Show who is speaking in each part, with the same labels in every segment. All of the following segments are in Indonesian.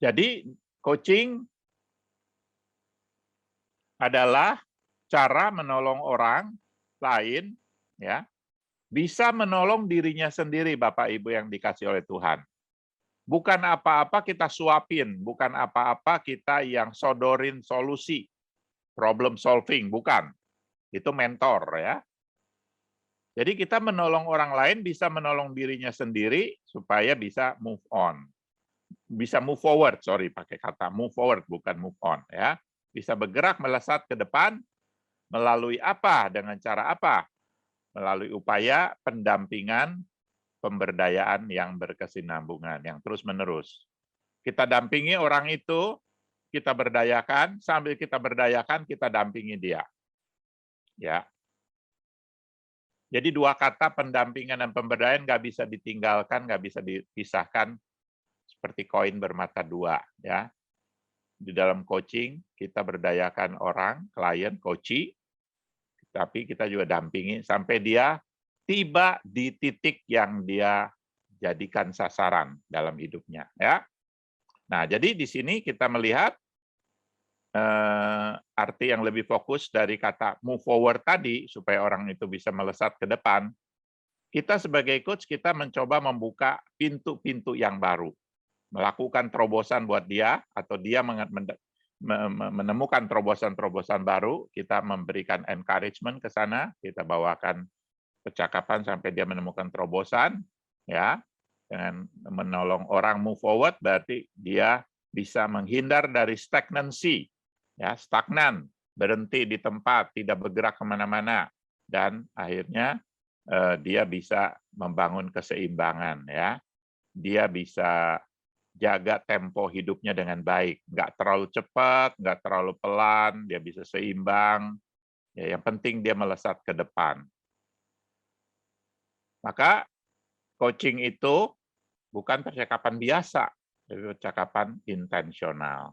Speaker 1: Jadi coaching adalah cara menolong orang lain, ya, bisa menolong dirinya sendiri, Bapak Ibu yang dikasih oleh Tuhan. Bukan apa-apa kita suapin, bukan apa-apa kita yang sodorin solusi, problem solving, bukan. Itu mentor ya. Jadi kita menolong orang lain bisa menolong dirinya sendiri supaya bisa move on. Bisa move forward, sorry pakai kata move forward bukan move on ya. Bisa bergerak melesat ke depan melalui apa? Dengan cara apa? Melalui upaya pendampingan, pemberdayaan yang berkesinambungan, yang terus-menerus. Kita dampingi orang itu, kita berdayakan, sambil kita berdayakan, kita dampingi dia. Ya. Jadi dua kata pendampingan dan pemberdayaan nggak bisa ditinggalkan, nggak bisa dipisahkan seperti koin bermata dua. Ya. Di dalam coaching, kita berdayakan orang, klien, coachee, tapi kita juga dampingi sampai dia tiba di titik yang dia jadikan sasaran dalam hidupnya. Ya. Nah, jadi di sini kita melihat arti yang lebih fokus dari kata move forward tadi, supaya orang itu bisa melesat ke depan, kita sebagai coach, kita mencoba membuka pintu-pintu yang baru. Melakukan terobosan buat dia, atau dia menemukan terobosan-terobosan baru, kita memberikan encouragement ke sana, kita bawakan percakapan sampai dia menemukan terobosan, ya, dengan menolong orang move forward, berarti dia bisa menghindar dari stagnancy, ya, stagnan, berhenti di tempat, tidak bergerak kemana-mana, dan akhirnya dia bisa membangun keseimbangan, ya. Dia bisa jaga tempo hidupnya dengan baik, nggak terlalu cepat, nggak terlalu pelan, dia bisa seimbang. Ya, yang penting dia melesat ke depan. Maka coaching itu bukan percakapan biasa, tapi percakapan intensional.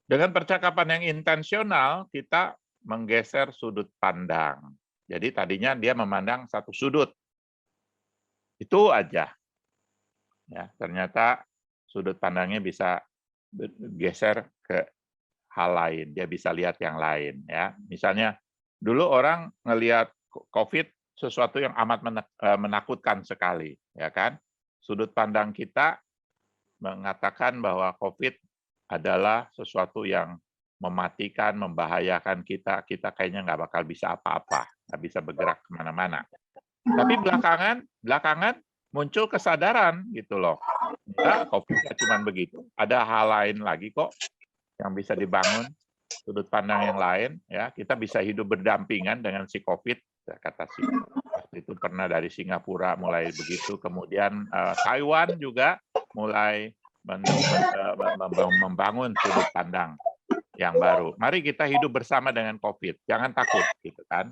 Speaker 1: Dengan percakapan yang intensional, kita menggeser sudut pandang. Jadi tadinya dia memandang satu sudut. Itu aja. Ya, ternyata sudut pandangnya bisa bergeser ke hal lain. Dia bisa lihat yang lain. Ya, misalnya dulu orang ngelihat COVID sesuatu yang amat menakutkan sekali, ya kan? Sudut pandang kita mengatakan bahwa COVID adalah sesuatu yang mematikan, membahayakan kita. Kita kayaknya nggak bakal bisa apa-apa, nggak bisa bergerak kemana-mana. Tapi belakangan muncul kesadaran gitu loh. Enggak, COVID nggak cuma begitu. Ada hal lain lagi kok yang bisa dibangun, sudut pandang yang lain. Ya, kita bisa hidup berdampingan dengan si COVID. Kata si waktu itu pernah dari Singapura mulai begitu, kemudian Taiwan juga mulai membangun sudut pandang yang baru. Mari kita hidup bersama dengan COVID, jangan takut, gitu kan.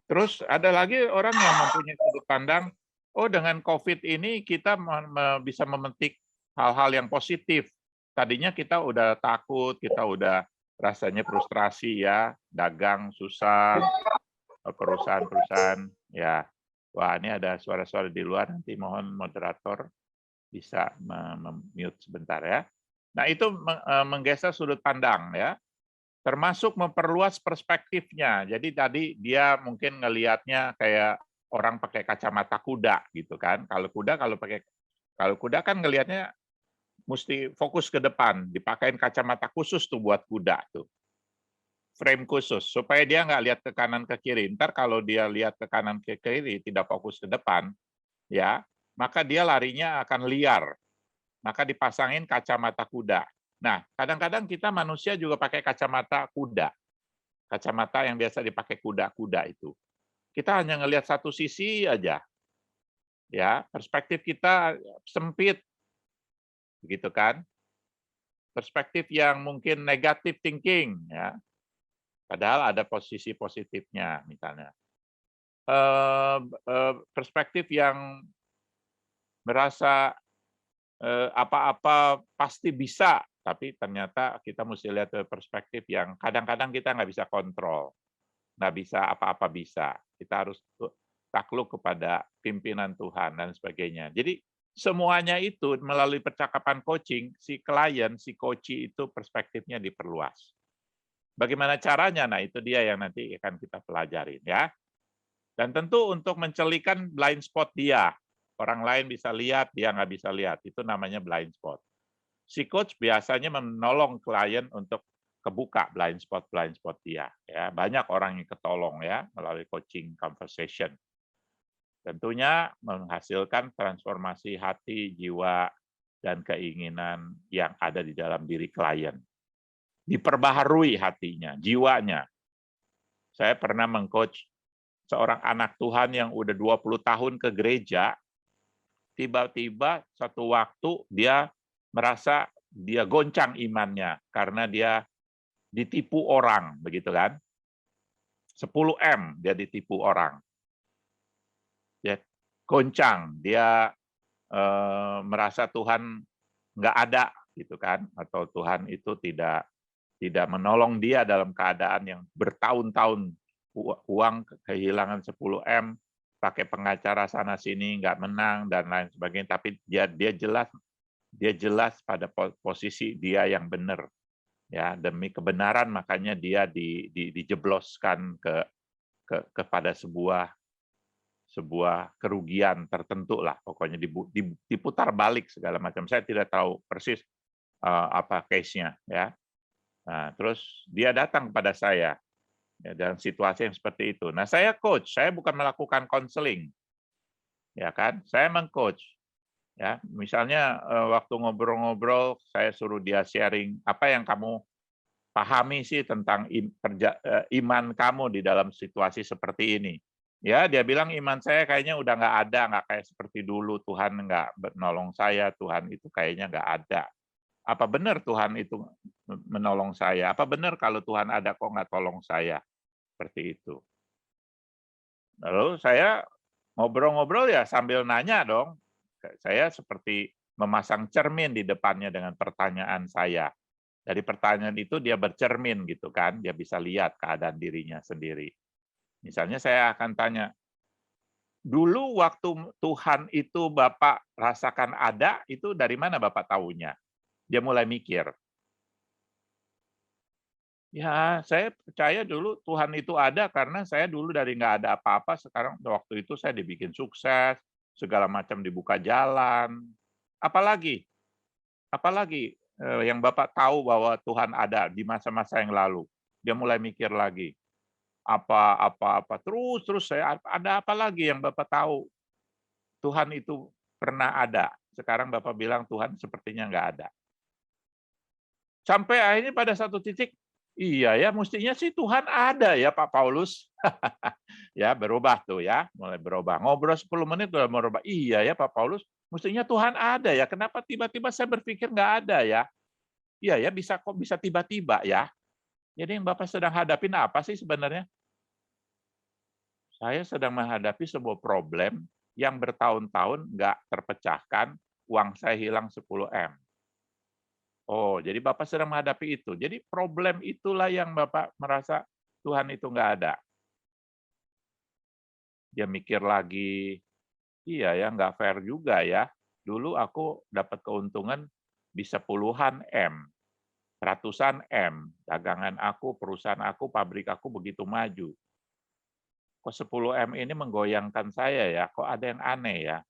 Speaker 1: Terus ada lagi orang yang mempunyai sudut pandang, oh dengan COVID ini kita bisa memetik hal-hal yang positif. Tadinya kita udah takut, kita udah rasanya frustrasi ya, dagang susah, perusahaan-perusahahan ya. Wah, ini ada suara-suara di luar, nanti mohon moderator bisa mute sebentar ya. Nah, itu menggeser sudut pandang ya. Termasuk memperluas perspektifnya. Jadi tadi dia mungkin ngelihatnya kayak orang pakai kacamata kuda gitu kan. Kalau kuda kan ngelihatnya mesti fokus ke depan, dipakein kacamata khusus tuh buat kuda tuh. Frame khusus supaya dia nggak lihat ke kanan ke kiri. Ntar kalau dia lihat ke kanan ke kiri tidak fokus ke depan, ya, maka dia larinya akan liar. Maka dipasangin kacamata kuda. Nah, kadang-kadang kita manusia juga pakai kacamata kuda. Kacamata yang biasa dipakai kuda-kuda itu. Kita hanya ngelihat satu sisi aja. Ya, perspektif kita sempit. Begitu kan? Perspektif yang mungkin negatif thinking ya. Padahal ada posisi positifnya misalnya. Perspektif yang merasa apa-apa pasti bisa, tapi ternyata kita mesti lihat ke perspektif yang kadang-kadang kita nggak bisa kontrol, nggak bisa apa-apa bisa. Kita harus takluk kepada pimpinan Tuhan dan sebagainya. Jadi semuanya itu melalui percakapan coaching, si klien, si coachee itu perspektifnya diperluas. Bagaimana caranya? Nah, itu dia yang nanti akan kita pelajarin ya. Dan tentu untuk mencelikan blind spot dia. Orang lain bisa lihat, dia nggak bisa lihat. Itu namanya blind spot. Si coach biasanya menolong klien untuk kebuka blind spot dia. Ya, banyak orang yang ketolong ya melalui coaching conversation. Tentunya menghasilkan transformasi hati, jiwa, dan keinginan yang ada di dalam diri klien. Diperbaharui hatinya, jiwanya. Saya pernah mengcoach seorang anak Tuhan yang udah 20 tahun ke gereja, tiba-tiba satu waktu dia merasa dia goncang imannya karena dia ditipu orang, begitu kan? 10M dia ditipu orang. Dia goncang, dia merasa Tuhan nggak ada, gitu kan? Atau Tuhan itu tidak menolong dia dalam keadaan yang bertahun-tahun uang kehilangan 10M, pakai pengacara sana sini nggak menang dan lain sebagainya. Tapi dia jelas pada posisi dia yang benar, ya demi kebenaran makanya dia dijebloskan kepada sebuah kerugian tertentu lah, pokoknya diputar balik segala macam. Saya tidak tahu persis apa case-nya ya. Nah, terus dia datang kepada saya ya, dalam situasi yang seperti itu. Nah, saya coach, saya bukan melakukan konseling, ya kan? Saya mengcoach, ya. Misalnya waktu ngobrol-ngobrol, saya suruh dia sharing apa yang kamu pahami sih tentang iman kamu di dalam situasi seperti ini. Ya, dia bilang iman saya kayaknya udah nggak ada, nggak kayak seperti dulu. Tuhan nggak menolong saya, Tuhan itu kayaknya nggak ada. Apa benar Tuhan itu menolong saya? Apa benar kalau Tuhan ada kok nggak tolong saya? Seperti itu. Lalu saya ngobrol-ngobrol ya sambil nanya dong. Saya seperti memasang cermin di depannya dengan pertanyaan saya. Dari pertanyaan itu dia bercermin gitu kan, dia bisa lihat keadaan dirinya sendiri. Misalnya saya akan tanya, dulu waktu Tuhan itu Bapak rasakan ada, itu dari mana Bapak tahunya? Dia mulai mikir. Ya, saya percaya dulu Tuhan itu ada karena saya dulu dari nggak ada apa-apa, sekarang waktu itu saya dibikin sukses, segala macam dibuka jalan. Apalagi? Apalagi yang Bapak tahu bahwa Tuhan ada di masa-masa yang lalu? Dia mulai mikir lagi. Apa, terus saya ada apa lagi yang Bapak tahu? Tuhan itu pernah ada. Sekarang Bapak bilang Tuhan sepertinya nggak ada. Sampai akhirnya pada satu titik, iya ya, mestinya sih Tuhan ada ya Pak Paulus. Ya, berubah tuh ya, mulai berubah. Ngobrol 10 menit udah berubah. Iya ya Pak Paulus, mestinya Tuhan ada ya. Kenapa tiba-tiba saya berpikir nggak ada ya? Iya ya, kok bisa tiba-tiba ya? Jadi yang Bapak sedang hadapin apa sih sebenarnya? Saya sedang menghadapi sebuah problem yang bertahun-tahun nggak terpecahkan, uang saya hilang 10M. Oh, jadi Bapak sedang menghadapi itu. Jadi problem itulah yang Bapak merasa Tuhan itu nggak ada. Dia mikir lagi, iya ya nggak fair juga ya. Dulu aku dapat keuntungan bisa puluhan M, ratusan M. Dagangan aku, perusahaan aku, pabrik aku begitu maju. Kok 10M ini menggoyangkan saya ya, kok ada yang aneh ya.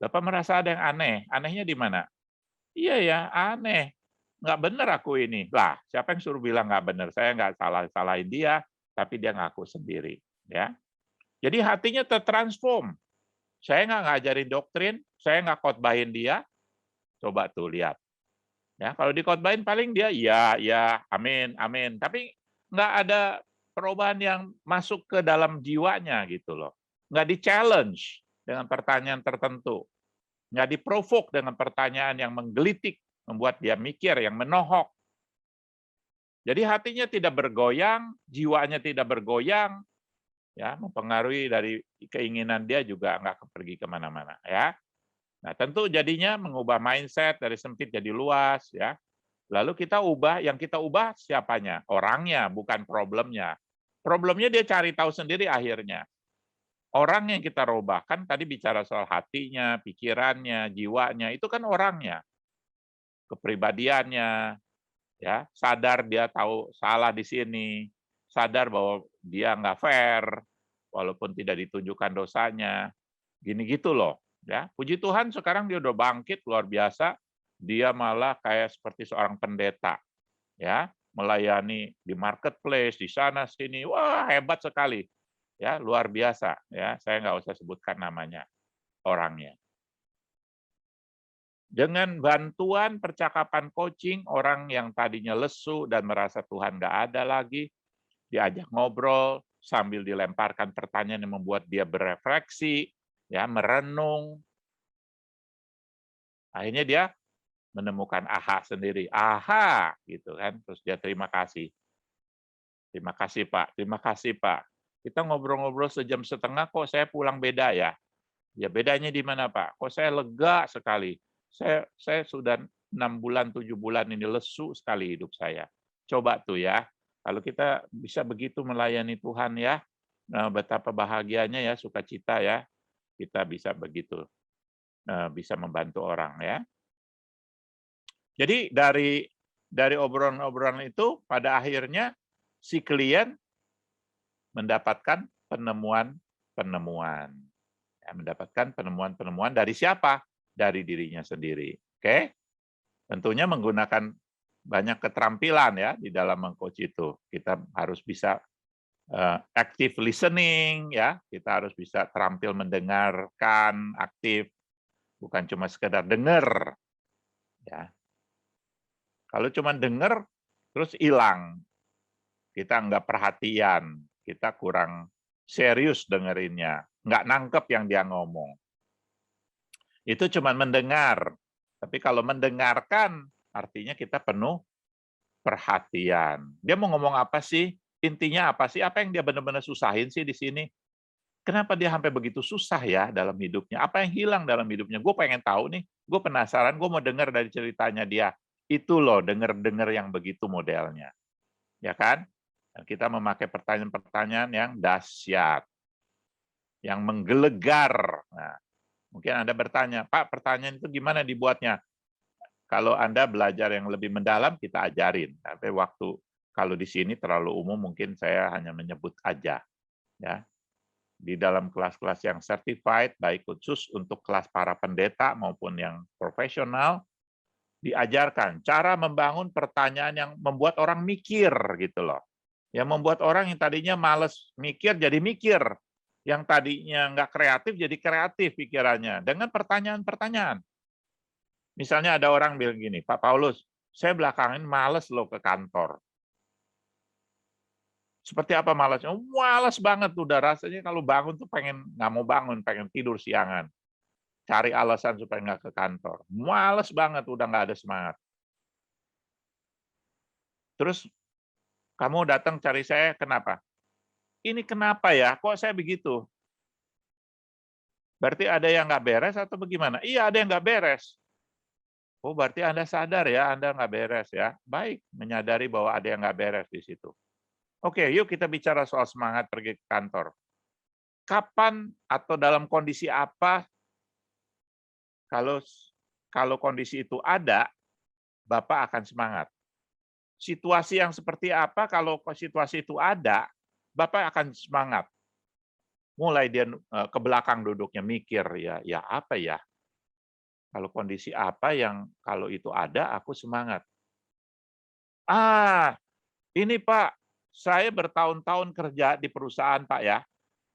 Speaker 1: Bapak merasa ada yang aneh, anehnya di mana? Iya ya, aneh. Nggak benar aku ini. Lah, siapa yang suruh bilang nggak benar? Saya nggak salahin dia, tapi dia ngaku sendiri. Ya. Jadi hatinya tertransform. Saya nggak ngajarin doktrin, saya nggak khotbahin dia. Coba tuh lihat. Ya, kalau dikhotbahin paling dia ya, ya, amin, amin. Tapi nggak ada perubahan yang masuk ke dalam jiwanya gitu loh. Nggak di-challenge dengan pertanyaan tertentu. Nggak di-provoke dengan pertanyaan yang menggelitik, membuat dia mikir, yang menohok. Jadi hatinya tidak bergoyang, jiwanya tidak bergoyang, ya mempengaruhi dari keinginan dia juga nggak pergi kemana-mana. Ya. Nah tentu jadinya mengubah mindset dari sempit jadi luas. Ya. Lalu yang kita ubah siapanya? Orangnya, bukan problemnya. Problemnya dia cari tahu sendiri akhirnya. Orang yang kita rubah, kan tadi bicara soal hatinya, pikirannya, jiwanya, itu kan orangnya, kepribadiannya, ya, sadar dia tahu salah di sini, sadar bahwa dia nggak fair, walaupun tidak ditunjukkan dosanya, gini gitu loh, ya. Puji Tuhan sekarang dia udah bangkit luar biasa, dia malah kayak seperti seorang pendeta, ya, melayani di marketplace, di sana sini, wah hebat sekali, ya, luar biasa, ya. Saya nggak usah sebutkan namanya, orangnya. Dengan bantuan percakapan coaching, orang yang tadinya lesu dan merasa Tuhan nggak ada lagi, diajak ngobrol sambil dilemparkan pertanyaan yang membuat dia berefleksi, ya, merenung. Akhirnya dia menemukan aha sendiri. Aha, gitu kan. Terus dia terima kasih. Terima kasih Pak, terima kasih Pak. Kita ngobrol-ngobrol sejam setengah kok saya pulang beda ya. Ya bedanya di mana Pak? Kok saya lega sekali. Saya sudah 6 bulan, 7 bulan ini lesu sekali hidup saya. Coba tuh ya, kalau kita bisa begitu melayani Tuhan ya, betapa bahagianya ya, sukacita ya, kita bisa begitu, bisa membantu orang ya. Jadi dari obrolan-obrolan itu pada akhirnya si klien mendapatkan penemuan-penemuan. Ya, mendapatkan penemuan-penemuan dari siapa? Dari dirinya sendiri. Oke? Tentunya menggunakan banyak keterampilan ya di dalam meng-coach itu. Kita harus bisa active listening ya, kita harus bisa terampil mendengarkan, aktif, bukan cuma sekedar dengar ya. Kalau cuma dengar terus hilang, kita nggak perhatian, kita kurang serius dengerinnya, nggak nangkep yang dia ngomong. Itu cuma mendengar. Tapi kalau mendengarkan, artinya kita penuh perhatian. Dia mau ngomong apa sih? Intinya apa sih? Apa yang dia benar-benar susahin sih di sini? Kenapa dia sampai begitu susah ya dalam hidupnya? Apa yang hilang dalam hidupnya? Gue pengen tahu nih. Gue penasaran, gue mau dengar dari ceritanya dia. Itu loh, dengar-dengar yang begitu modelnya. Ya kan? Dan kita memakai pertanyaan-pertanyaan yang dahsyat, yang menggelegar. Nah, mungkin Anda bertanya, Pak, pertanyaan itu gimana dibuatnya? Kalau Anda belajar yang lebih mendalam, kita ajarin. Tapi kalau di sini terlalu umum, mungkin saya hanya menyebut aja. Ya. Di dalam kelas-kelas yang certified, baik khusus untuk kelas para pendeta maupun yang profesional, diajarkan cara membangun pertanyaan yang membuat orang mikir, gitu loh. Yang membuat orang yang tadinya males mikir, jadi mikir. Yang tadinya nggak kreatif, jadi kreatif pikirannya. Dengan pertanyaan-pertanyaan. Misalnya ada orang bilang gini, Pak Paulus, saya belakangan males loh ke kantor. Seperti apa malasnya? Males banget udah rasanya kalau bangun tuh nggak mau bangun, pengen tidur siangan. Cari alasan supaya nggak ke kantor. Males banget, udah nggak ada semangat. Terus kamu datang cari saya, kenapa? Ini kenapa ya? Kok saya begitu? Berarti ada yang nggak beres atau bagaimana? Iya, ada yang nggak beres. Oh, berarti Anda sadar ya, Anda nggak beres ya. Baik, menyadari bahwa ada yang nggak beres di situ. Oke, yuk kita bicara soal semangat pergi ke kantor. Kapan atau dalam kondisi apa kalau kalau kondisi itu ada, Bapak akan semangat. Situasi yang seperti apa kalau situasi itu ada, Bapak akan semangat. Mulai dia ke belakang duduknya mikir ya apa ya? Kalau kondisi apa yang kalau itu ada aku semangat. Ah, ini Pak, saya bertahun-tahun kerja di perusahaan Pak ya.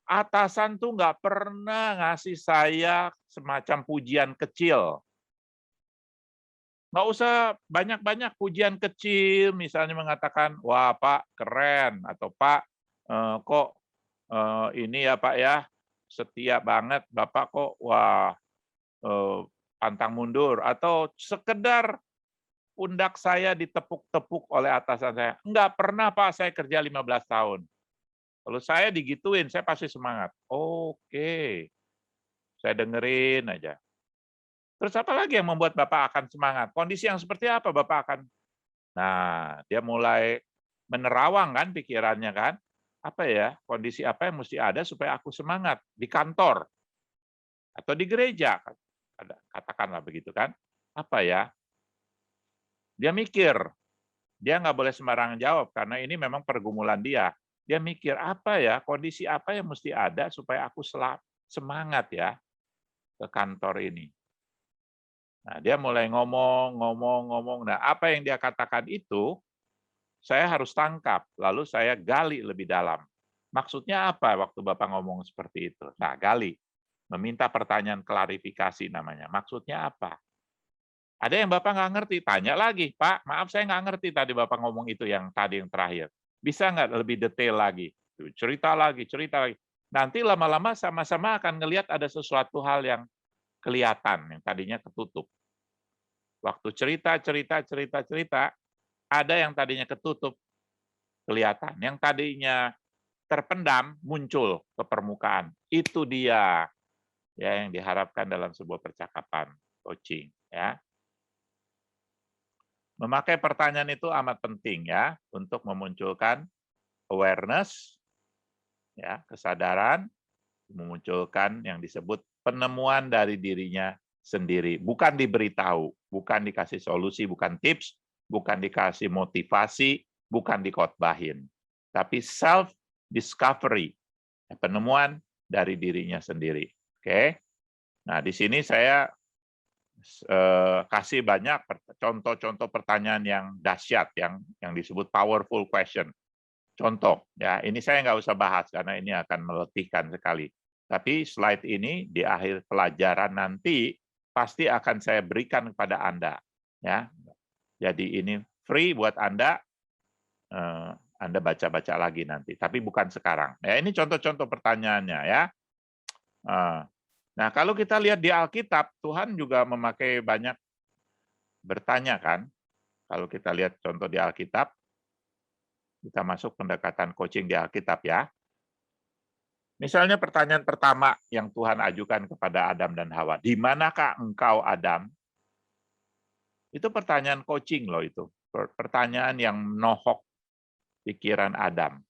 Speaker 1: Atasan tuh nggak pernah ngasih saya semacam pujian kecil. Nggak usah banyak-banyak pujian kecil, misalnya mengatakan, "Wah Pak, keren," atau "Pak, kok ini ya Pak ya, setia banget, Bapak kok, wah, eee, pantang mundur," atau sekedar pundak saya ditepuk-tepuk oleh atasan saya. "Enggak pernah Pak, saya kerja 15 tahun." Kalau saya digituin, saya pasti semangat. Oke, saya dengerin aja. Terus apa lagi yang membuat Bapak akan semangat? Kondisi yang seperti apa Bapak akan. Nah, dia mulai menerawang kan pikirannya kan. apa ya, kondisi apa yang mesti ada supaya aku semangat di kantor atau di gereja, katakanlah begitu kan. Apa ya, dia mikir, dia nggak boleh sembarangan jawab karena ini memang pergumulan dia. Dia mikir, apa ya, kondisi apa yang mesti ada supaya aku semangat ya ke kantor ini. Nah, dia mulai ngomong. Nah, apa yang dia katakan itu, saya harus tangkap, lalu saya gali lebih dalam. Maksudnya apa waktu Bapak ngomong seperti itu? Nah, gali. Meminta pertanyaan klarifikasi namanya. Maksudnya apa? Ada yang Bapak nggak ngerti, tanya lagi. Pak, maaf saya nggak ngerti tadi Bapak ngomong itu yang tadi yang terakhir. Bisa nggak lebih detail lagi? Cerita lagi. Nanti lama-lama sama-sama akan ngelihat ada sesuatu hal yang kelihatan, yang tadinya ketutup. Waktu cerita, ada yang tadinya ketutup, kelihatan. Yang tadinya terpendam, muncul ke permukaan. Itu dia ya yang diharapkan dalam sebuah percakapan coaching. Ya. Memakai pertanyaan itu amat penting ya untuk memunculkan awareness, ya, kesadaran, memunculkan yang disebut penemuan dari dirinya sendiri. Bukan diberitahu, bukan dikasih solusi, bukan tips, bukan dikasih motivasi, bukan dikotbahin. Tapi self-discovery, penemuan dari dirinya sendiri. Oke. Nah, di sini saya kasih banyak contoh-contoh pertanyaan yang dahsyat, yang disebut powerful question. Contoh, ya ini saya nggak usah bahas karena ini akan meletihkan sekali. Tapi slide ini di akhir pelajaran nanti pasti akan saya berikan kepada Anda. Ya, jadi ini free buat Anda. Anda baca-baca lagi nanti, tapi bukan sekarang. Ya, ini contoh-contoh pertanyaannya ya. Nah, kalau kita lihat di Alkitab, Tuhan juga memakai banyak bertanya kan. Kalau kita lihat contoh di Alkitab, kita masuk pendekatan coaching di Alkitab ya. Misalnya pertanyaan pertama yang Tuhan ajukan kepada Adam dan Hawa, di manakah engkau Adam? Itu pertanyaan coaching loh itu. Pertanyaan yang menohok pikiran Adam.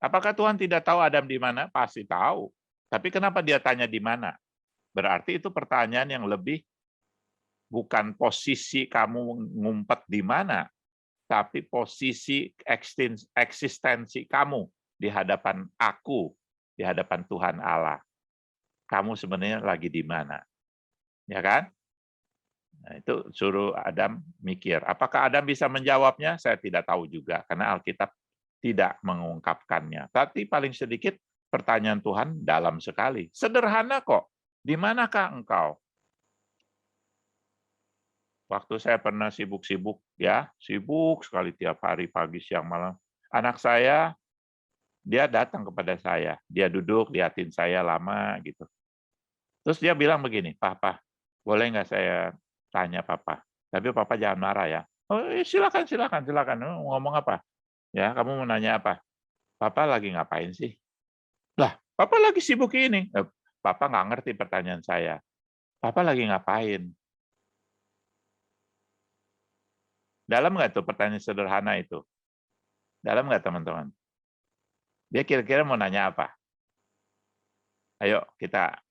Speaker 1: Apakah Tuhan tidak tahu Adam di mana? Pasti tahu. Tapi kenapa dia tanya di mana? Berarti itu pertanyaan yang lebih bukan posisi kamu ngumpet di mana, tapi posisi eksistensi kamu di hadapan aku, di hadapan Tuhan Allah. Kamu sebenarnya lagi di mana? Ya kan? Nah, itu suruh Adam mikir. Apakah Adam bisa menjawabnya? Saya tidak tahu juga, karena Alkitab tidak mengungkapkannya. Tapi paling sedikit pertanyaan Tuhan dalam sekali. Sederhana kok. Di manakah engkau? Waktu saya pernah sibuk-sibuk, ya, sibuk sekali tiap hari, pagi, siang, malam. Anak saya, dia datang kepada saya. Dia duduk, liatin saya lama, gitu. Terus dia bilang begini, Papa, boleh nggak saya tanya Papa? Tapi Papa jangan marah ya. Oh, silakan. Ngomong apa? Ya, kamu mau nanya apa? Papa lagi ngapain sih? Lah, Papa lagi sibuk ini. Papa nggak ngerti pertanyaan saya. Papa lagi ngapain? Dalam nggak tuh pertanyaan sederhana itu? Dalam nggak teman-teman? Dia kira-kira mau nanya apa? Ayo kita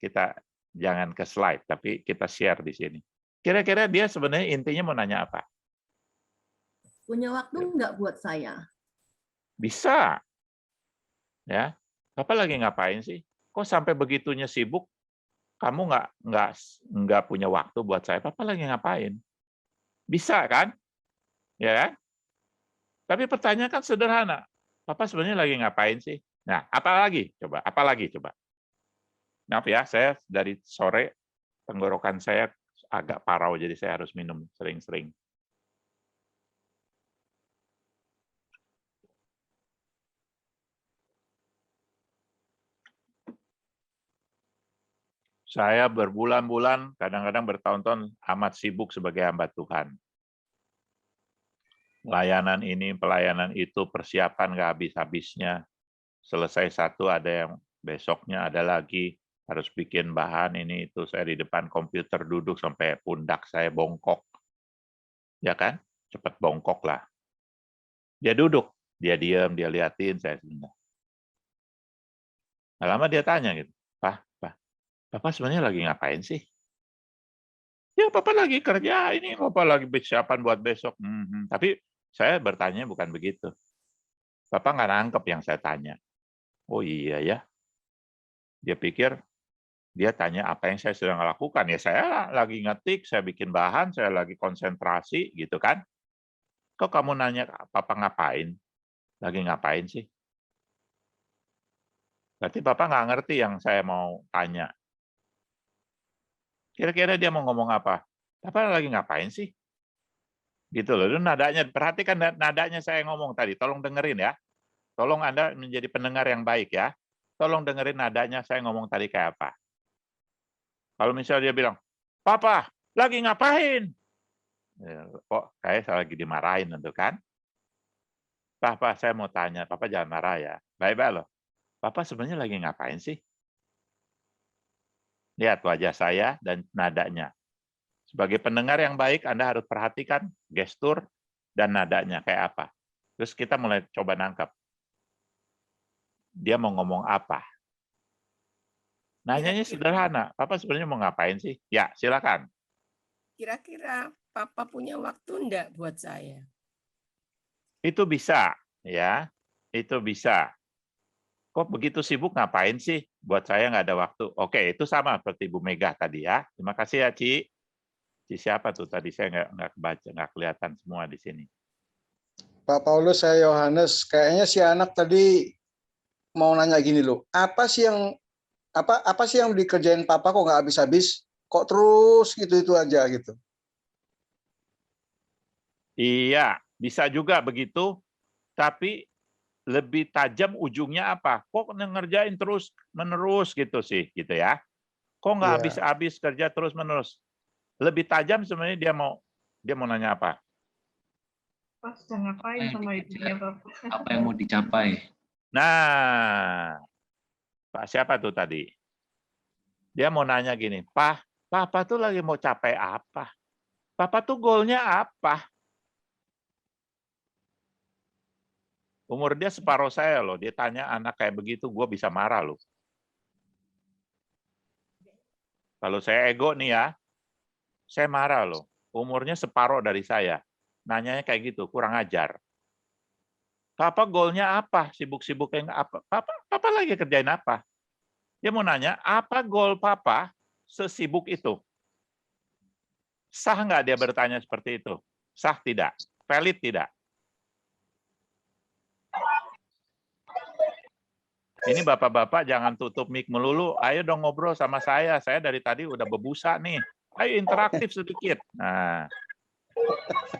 Speaker 1: jangan ke slide, tapi kita share di sini. Kira-kira dia sebenarnya intinya mau nanya apa?
Speaker 2: Punya waktu nggak buat saya?
Speaker 1: Bisa. Ya, Papa lagi ngapain sih? Kok sampai begitunya sibuk? Kamu nggak punya waktu buat saya. Papa lagi ngapain? Bisa kan? Ya kan? Tapi pertanyaan kan sederhana. Papa sebenarnya lagi ngapain sih? Nah, apalagi coba? Maaf ya, saya dari sore tenggorokan saya agak parau, jadi saya harus minum sering-sering. Saya berbulan-bulan, kadang-kadang bertahun-tahun amat sibuk sebagai hamba Tuhan. Pelayanan ini, pelayanan itu, persiapan nggak habis-habisnya. Selesai satu, ada yang besoknya ada lagi, harus bikin bahan ini itu. Saya di depan komputer duduk sampai pundak saya bongkok. Ya kan? Cepat bongkok lah. Dia duduk, dia diam, dia liatin saya sebentar. Nggak lama dia tanya gitu, Papa sebenarnya lagi ngapain sih? Ya Papa lagi kerja, ini Papa lagi persiapan buat besok. Tapi saya bertanya bukan begitu. Papa nggak nangkep yang saya tanya. Oh iya ya, dia pikir dia tanya apa yang saya sedang lakukan. Ya saya lagi ngetik, saya bikin bahan, saya lagi konsentrasi gitu kan. Kok kamu nanya Papa ngapain? Lagi ngapain sih? Berarti Papa nggak ngerti yang saya mau tanya. Kira-kira dia mau ngomong apa? Papa lagi ngapain sih? Gitu loh. Itu nadanya, perhatikan nadanya saya ngomong tadi. Tolong dengerin ya. Tolong Anda menjadi pendengar yang baik ya. Tolong dengerin nadanya saya ngomong tadi kayak apa. Kalau misalnya dia bilang, Papa, lagi ngapain? Kok kayak saya lagi dimarahin tentu kan? Papa, saya mau tanya, Papa jangan marah ya. Baik-baik loh. Papa sebenarnya lagi ngapain sih? Lihat wajah saya dan nadanya. Sebagai pendengar yang baik, Anda harus perhatikan gestur dan nadanya kayak apa. Terus kita mulai coba nangkep. Dia mau ngomong apa? Nanyanya sederhana. Papa sebenarnya mau ngapain sih? Ya, silakan.
Speaker 3: Kira-kira Papa punya waktu enggak buat saya?
Speaker 1: Itu bisa, ya. Itu bisa. Kok begitu sibuk ngapain sih? Buat saya nggak ada waktu. Oke, itu sama seperti Bu Mega tadi ya. Terima kasih ya, Ci. Ci siapa tuh tadi? Saya nggak kebaca, nggak kelihatan semua di sini.
Speaker 4: Pak Paulus, saya Yohanes. Kayaknya si anak tadi mau nanya gini loh. Apa sih yang dikerjain Papa kok nggak habis-habis? Kok terus gitu-itu aja gitu?
Speaker 1: Iya, bisa juga begitu. Tapi lebih tajam ujungnya apa? Kok ngerjain terus menerus gitu sih, gitu ya? Kok nggak
Speaker 4: Iya.
Speaker 1: habis-habis kerja terus menerus? Lebih tajam sebenarnya dia mau nanya apa?
Speaker 5: Pas sedang ngapain sama ibunya Bapak?
Speaker 6: Apa yang mau dicapai?
Speaker 1: Nah, Pak siapa tuh tadi? Dia mau nanya gini, Papa tuh lagi mau capai apa? Papa tuh goalnya apa? Umur dia separuh saya loh. Dia tanya anak kayak begitu, gue bisa marah loh. Kalau saya ego nih ya, saya marah loh. Umurnya separuh dari saya. Nanyanya kayak gitu, kurang ajar. Papa goalnya apa? Sibuk-sibuk yang apa? Papa lagi kerjain apa? Dia mau nanya, apa goal Papa sesibuk itu? Sah nggak dia bertanya seperti itu? Sah tidak? Valid tidak? Ini bapak-bapak jangan tutup mic melulu. Ayo dong ngobrol sama saya. Saya dari tadi udah bebusa nih. Ayo interaktif sedikit. Nah,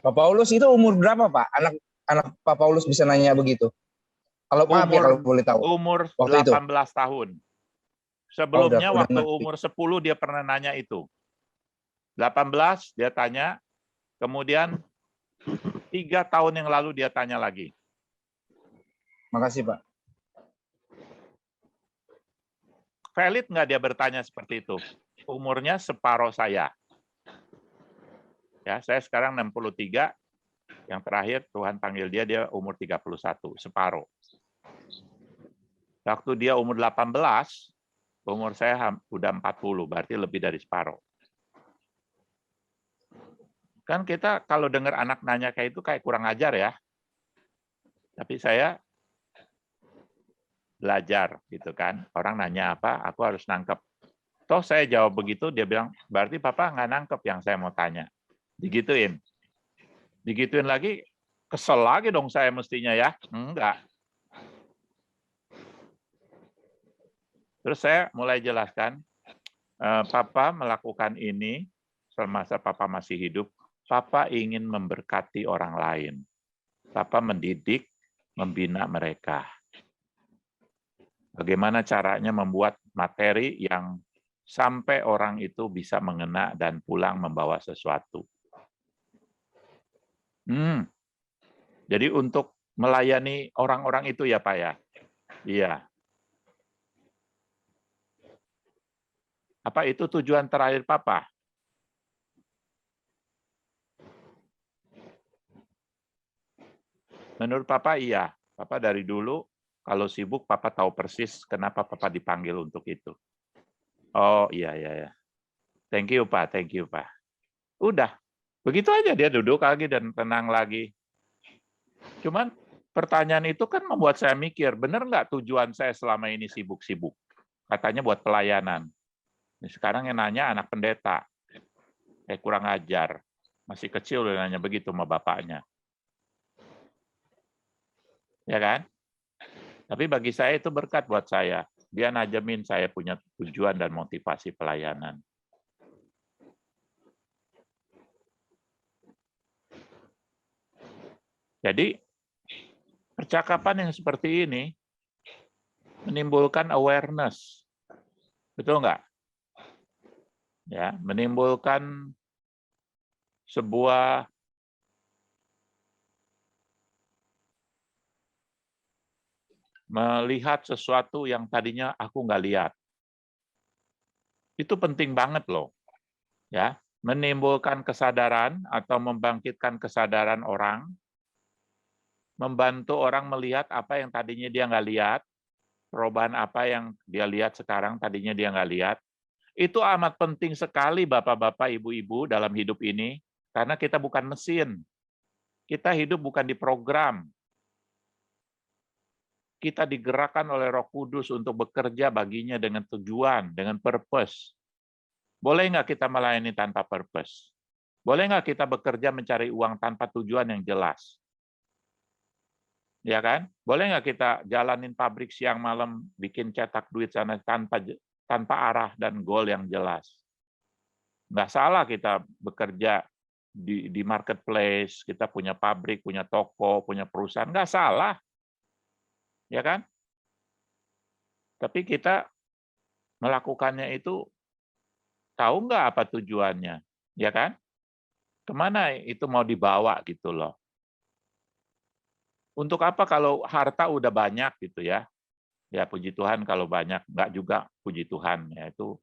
Speaker 7: Pak Paulus itu umur berapa, Pak? Anak Pak Paulus bisa nanya begitu. Kalau maaf ya kalau boleh tahu.
Speaker 1: umur
Speaker 7: Waktu
Speaker 1: 18
Speaker 7: itu.
Speaker 1: tahun. Sebelumnya
Speaker 7: udah
Speaker 1: waktu
Speaker 7: ngerti.
Speaker 1: umur 10 dia pernah nanya itu. 18 dia tanya, kemudian 3 tahun yang lalu dia tanya lagi.
Speaker 7: Makasih, Pak.
Speaker 1: Valid nggak dia bertanya seperti itu? Umurnya separuh saya. Ya, saya sekarang 63. Yang terakhir Tuhan panggil dia umur 31, separuh. Waktu dia umur 18, umur saya udah 40, berarti lebih dari separuh. Kan kita kalau dengar anak nanya kayak itu kayak kurang ajar ya. Tapi saya belajar gitu kan. Orang nanya apa, aku harus nangkep. Toh saya jawab begitu, dia bilang, berarti Papa nggak nangkep yang saya mau tanya. Digituin. Digituin lagi, kesel lagi dong saya mestinya ya. Enggak. Terus saya mulai jelaskan, Papa melakukan ini semasa Papa masih hidup, Papa ingin memberkati orang lain. Papa mendidik, membina mereka. Bagaimana caranya membuat materi yang sampai orang itu bisa mengena dan pulang membawa sesuatu. Jadi untuk melayani orang-orang itu ya Pak ya? Iya. Apa itu tujuan terakhir Papa? Menurut Papa iya. Papa dari dulu Kalau sibuk, Papa tahu persis kenapa Papa dipanggil untuk itu. Oh, iya. Thank you, Pak. Thank you, Pak. Udah. Begitu aja dia duduk lagi dan tenang lagi. Cuman pertanyaan itu kan membuat saya mikir, benar nggak tujuan saya selama ini sibuk-sibuk? Katanya buat pelayanan. Sekarang yang nanya anak pendeta. Kurang ajar. Masih kecil udah nanya begitu sama bapaknya. Ya kan? Tapi bagi saya itu berkat buat saya. Dia najemin saya punya tujuan dan motivasi pelayanan. Jadi, percakapan yang seperti ini menimbulkan awareness. Betul nggak? Ya, menimbulkan sebuah melihat sesuatu yang tadinya aku nggak lihat. Itu penting banget loh. Ya, menimbulkan kesadaran atau membangkitkan kesadaran orang, membantu orang melihat apa yang tadinya dia nggak lihat, perubahan apa yang dia lihat sekarang tadinya dia nggak lihat. Itu amat penting sekali Bapak-bapak, Ibu-ibu dalam hidup ini, karena kita bukan mesin. Kita hidup bukan di program. Kita digerakkan oleh Roh Kudus untuk bekerja baginya dengan tujuan, dengan purpose. Boleh nggak kita melayani tanpa purpose? Boleh nggak kita bekerja mencari uang tanpa tujuan yang jelas? Ya kan? Boleh nggak kita jalanin pabrik siang malam, bikin cetak duit sana tanpa arah dan goal yang jelas? Nggak salah kita bekerja di marketplace, kita punya pabrik, punya toko, punya perusahaan, nggak salah. Ya kan? Tapi kita melakukannya itu tahu nggak apa tujuannya, ya kan? Kemana itu mau dibawa gitu loh. Untuk apa kalau harta udah banyak gitu ya? Ya puji Tuhan kalau banyak, nggak juga puji Tuhan, ya itu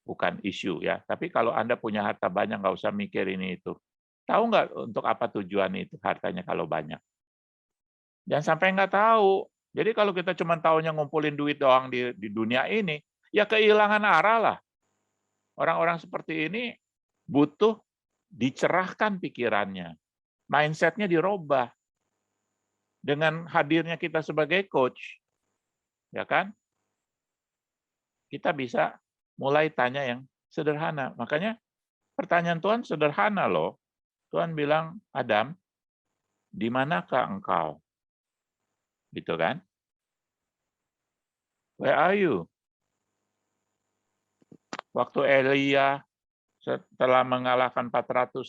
Speaker 1: bukan isu ya. Tapi kalau Anda punya harta banyak, nggak usah mikir ini itu. Tahu nggak untuk apa tujuan itu hartanya kalau banyak? Jangan sampai nggak tahu. Jadi kalau kita cuma taunya ngumpulin duit doang di dunia ini, ya kehilangan arah lah. Orang-orang seperti ini butuh dicerahkan pikirannya. Mindset-nya dirubah. Dengan hadirnya kita sebagai coach, ya kan? Kita bisa mulai tanya yang sederhana. Makanya pertanyaan Tuhan sederhana loh. Tuhan bilang, Adam, di manakah engkau? Gitu kan? Where are you? Waktu Elia setelah mengalahkan 450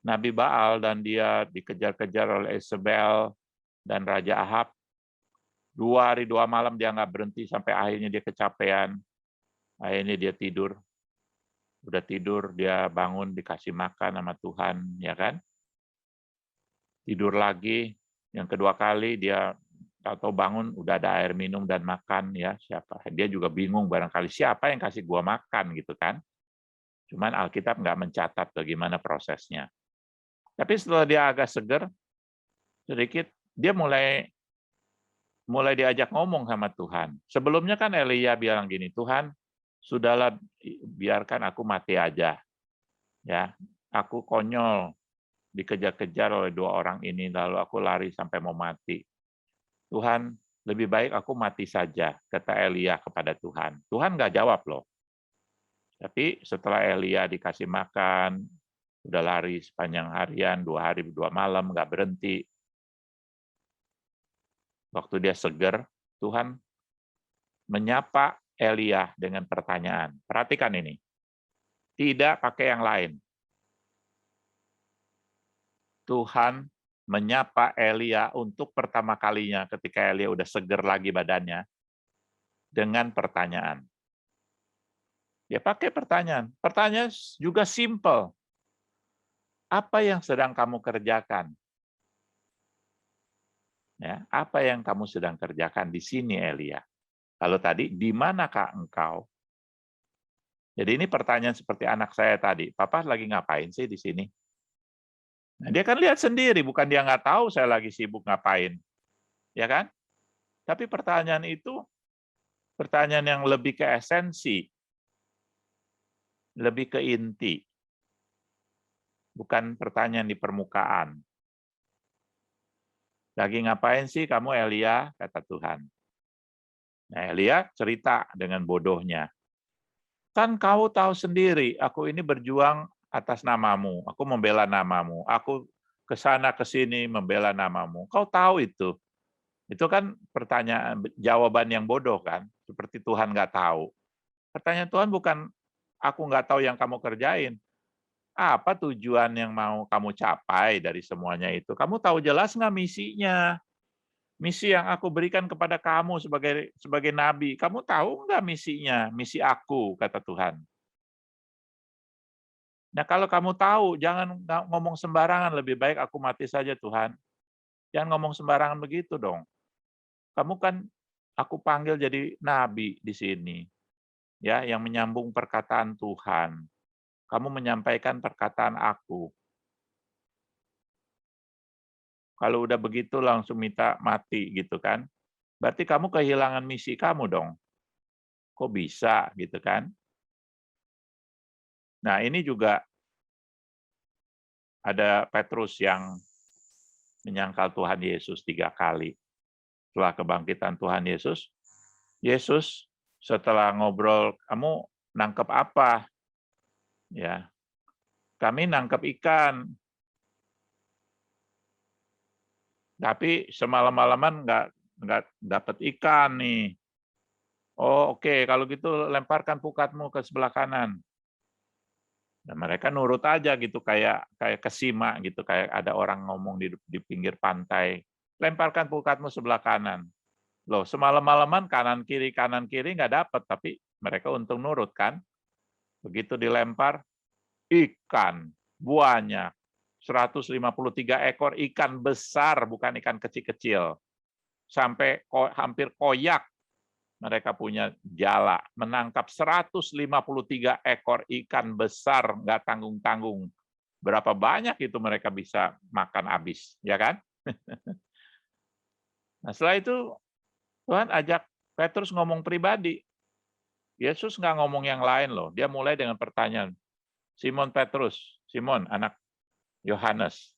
Speaker 1: Nabi Baal dan dia dikejar-kejar oleh Isabel dan Raja Ahab, 2 hari 2 malam dia nggak berhenti sampai akhirnya dia kecapean. Akhirnya dia tidur. Udah tidur, dia bangun dikasih makan sama Tuhan, ya kan? Tidur lagi, yang kedua kali dia atau bangun udah ada air minum dan makan, ya siapa? Dia juga bingung barangkali siapa yang kasih gua makan gitu kan? Cuman Alkitab nggak mencatat bagaimana prosesnya. Tapi setelah dia agak seger sedikit, dia mulai diajak ngomong sama Tuhan. Sebelumnya kan Elia bilang gini, Tuhan, sudahlah biarkan aku mati aja. Ya, aku konyol dikejar-kejar oleh 2 orang ini, lalu aku lari sampai mau mati. Tuhan, lebih baik aku mati saja, kata Elia kepada Tuhan. Tuhan nggak jawab loh. Tapi setelah Elia dikasih makan, udah lari sepanjang harian, 2 hari 2 malam, nggak berhenti. Waktu dia seger, Tuhan menyapa Elia dengan pertanyaan. Perhatikan ini. Tidak pakai yang lain. Tuhan menyapa Elia untuk pertama kalinya ketika Elia udah seger lagi badannya dengan pertanyaan. Dia pakai pertanyaan. Pertanyaan juga simple. Apa yang sedang kamu kerjakan? Ya, apa yang kamu sedang kerjakan di sini, Elia? Kalau tadi, di manakah engkau? Jadi ini pertanyaan seperti anak saya tadi. Papa lagi ngapain sih di sini? Nah, dia kan lihat sendiri, bukan dia nggak tahu saya lagi sibuk ngapain. Ya kan? Tapi pertanyaan itu pertanyaan yang lebih ke esensi, lebih ke inti, bukan pertanyaan di permukaan. Lagi ngapain sih kamu Elia? Kata Tuhan. Nah, Elia cerita dengan bodohnya. Kan kau tahu sendiri, aku ini berjuang atas namamu, aku membela namamu, aku ke sana ke sini membela namamu. Kau tahu itu. Itu kan pertanyaan, jawaban yang bodoh kan, seperti Tuhan nggak tahu. Pertanyaan Tuhan bukan, aku nggak tahu yang kamu kerjain. Apa tujuan yang mau kamu capai dari semuanya itu? Kamu tahu jelas nggak misinya? Misi yang aku berikan kepada kamu sebagai nabi, kamu tahu nggak misinya? Misi aku, kata Tuhan. Nah, kalau kamu tahu, jangan ngomong sembarangan. Lebih baik aku mati saja, Tuhan. Jangan ngomong sembarangan begitu dong. Kamu kan aku panggil jadi nabi di sini, ya, yang menyambung perkataan Tuhan. Kamu menyampaikan perkataan aku. Kalau udah begitu langsung minta mati gitu kan. Berarti kamu kehilangan misi kamu dong. Kok bisa gitu kan? Nah, ini juga ada Petrus yang menyangkal Tuhan Yesus 3 kali. Setelah kebangkitan Tuhan Yesus, Yesus setelah ngobrol, kamu nangkep apa? Ya, kami nangkep ikan. Tapi semalam-malaman nggak dapat ikan nih. Oh, oke, kalau gitu lemparkan pukatmu ke sebelah kanan. Nah, mereka nurut aja gitu, kayak kesima gitu, kayak ada orang ngomong di pinggir pantai. Lemparkan pukatmu sebelah kanan. Loh, semalam-malaman kanan kiri nggak dapat, tapi mereka untung nurut kan. Begitu dilempar, ikan banyak. 153 ekor ikan besar, bukan ikan kecil-kecil. Sampai hampir koyak mereka punya jala. Menangkap 153 ekor ikan besar, nggak tanggung-tanggung. Berapa banyak itu mereka bisa makan habis, ya kan? Nah, setelah itu Tuhan ajak Petrus ngomong pribadi. Yesus nggak ngomong yang lain loh. Dia mulai dengan pertanyaan, Simon Petrus, Simon anak Yohanes,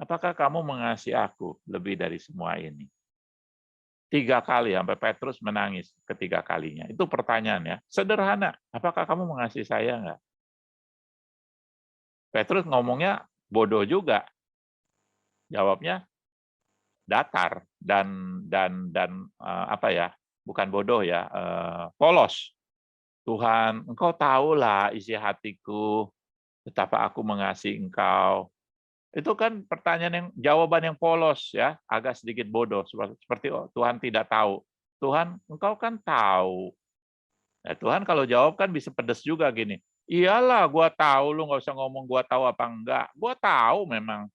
Speaker 1: apakah kamu mengasihi aku lebih dari semua ini? 3 kali sampai Petrus menangis ketiga kalinya. Itu pertanyaan ya. Sederhana, apakah kamu mengasihi saya enggak? Petrus ngomongnya bodoh juga. Jawabnya datar dan apa ya? Bukan bodoh ya, polos. Tuhan, Engkau tahulah isi hatiku, betapa aku mengasihi Engkau. Itu kan jawaban yang polos ya, agak sedikit bodoh seperti Tuhan tidak tahu. Tuhan, Engkau kan tahu. Nah, Tuhan kalau jawab kan bisa pedes juga gini. Iyalah, gua tahu, lu nggak usah ngomong gua tahu apa enggak. Gua tahu memang,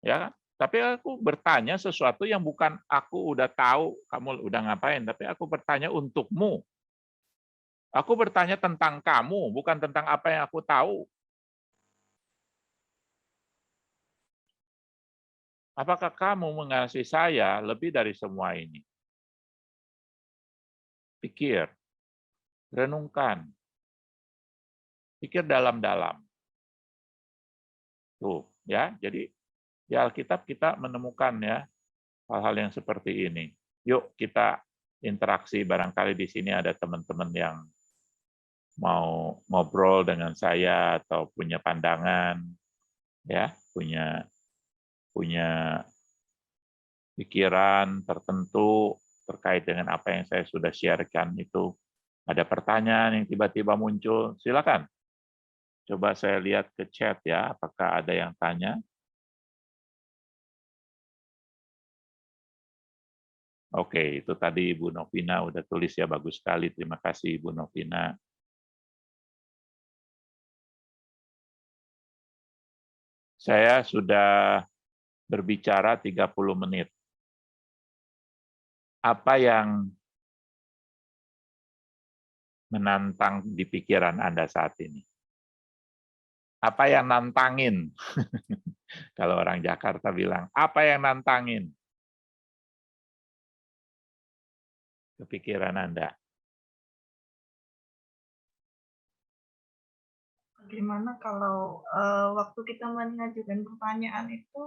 Speaker 1: ya kan? Tapi aku bertanya sesuatu yang bukan aku udah tahu, kamu udah ngapain, tapi aku bertanya untukmu. Aku bertanya tentang kamu, bukan tentang apa yang aku tahu. Apakah kamu mengasihi saya lebih dari semua ini? Pikir, renungkan, pikir dalam-dalam. Tuh, ya. Jadi di Alkitab kita menemukan ya hal-hal yang seperti ini. Yuk kita interaksi, barangkali di sini ada teman-teman yang mau ngobrol dengan saya atau punya pandangan, ya, punya pikiran tertentu terkait dengan apa yang saya sudah sharekan itu. Ada pertanyaan yang tiba-tiba muncul, silakan. Coba saya lihat ke chat ya, apakah ada yang tanya. Oke, itu tadi Ibu Novina udah tulis ya, bagus sekali. Terima kasih Ibu Novina. Saya sudah berbicara 30 menit. Apa yang menantang di pikiran Anda saat ini? Apa yang nantangin? Kalau orang Jakarta bilang, apa yang nantangin? kepikiran Anda?
Speaker 5: Bagaimana kalau waktu kita mengajukan pertanyaan itu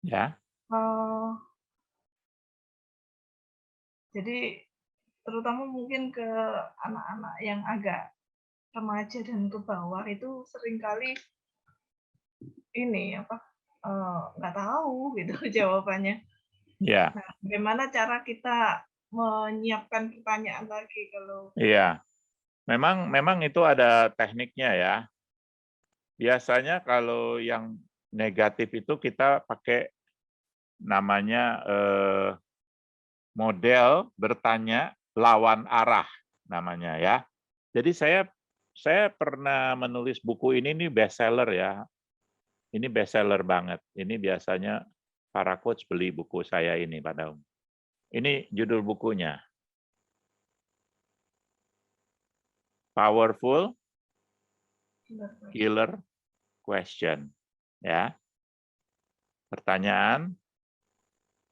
Speaker 1: Ya,
Speaker 5: jadi terutama mungkin ke anak-anak yang agak remaja dan ke bawah itu seringkali ini apa nggak tahu gitu jawabannya.
Speaker 1: ya,
Speaker 5: Nah, bagaimana cara kita menyiapkan pertanyaan lagi kalau
Speaker 1: iya. Memang itu ada tekniknya ya. Biasanya kalau yang negatif itu kita pakai namanya model bertanya lawan arah namanya ya. Jadi saya pernah menulis buku ini bestseller ya. Ini bestseller banget. Ini biasanya para coach beli buku saya ini pada umum. Ini judul bukunya. Powerful Killer Question. Ya. Pertanyaan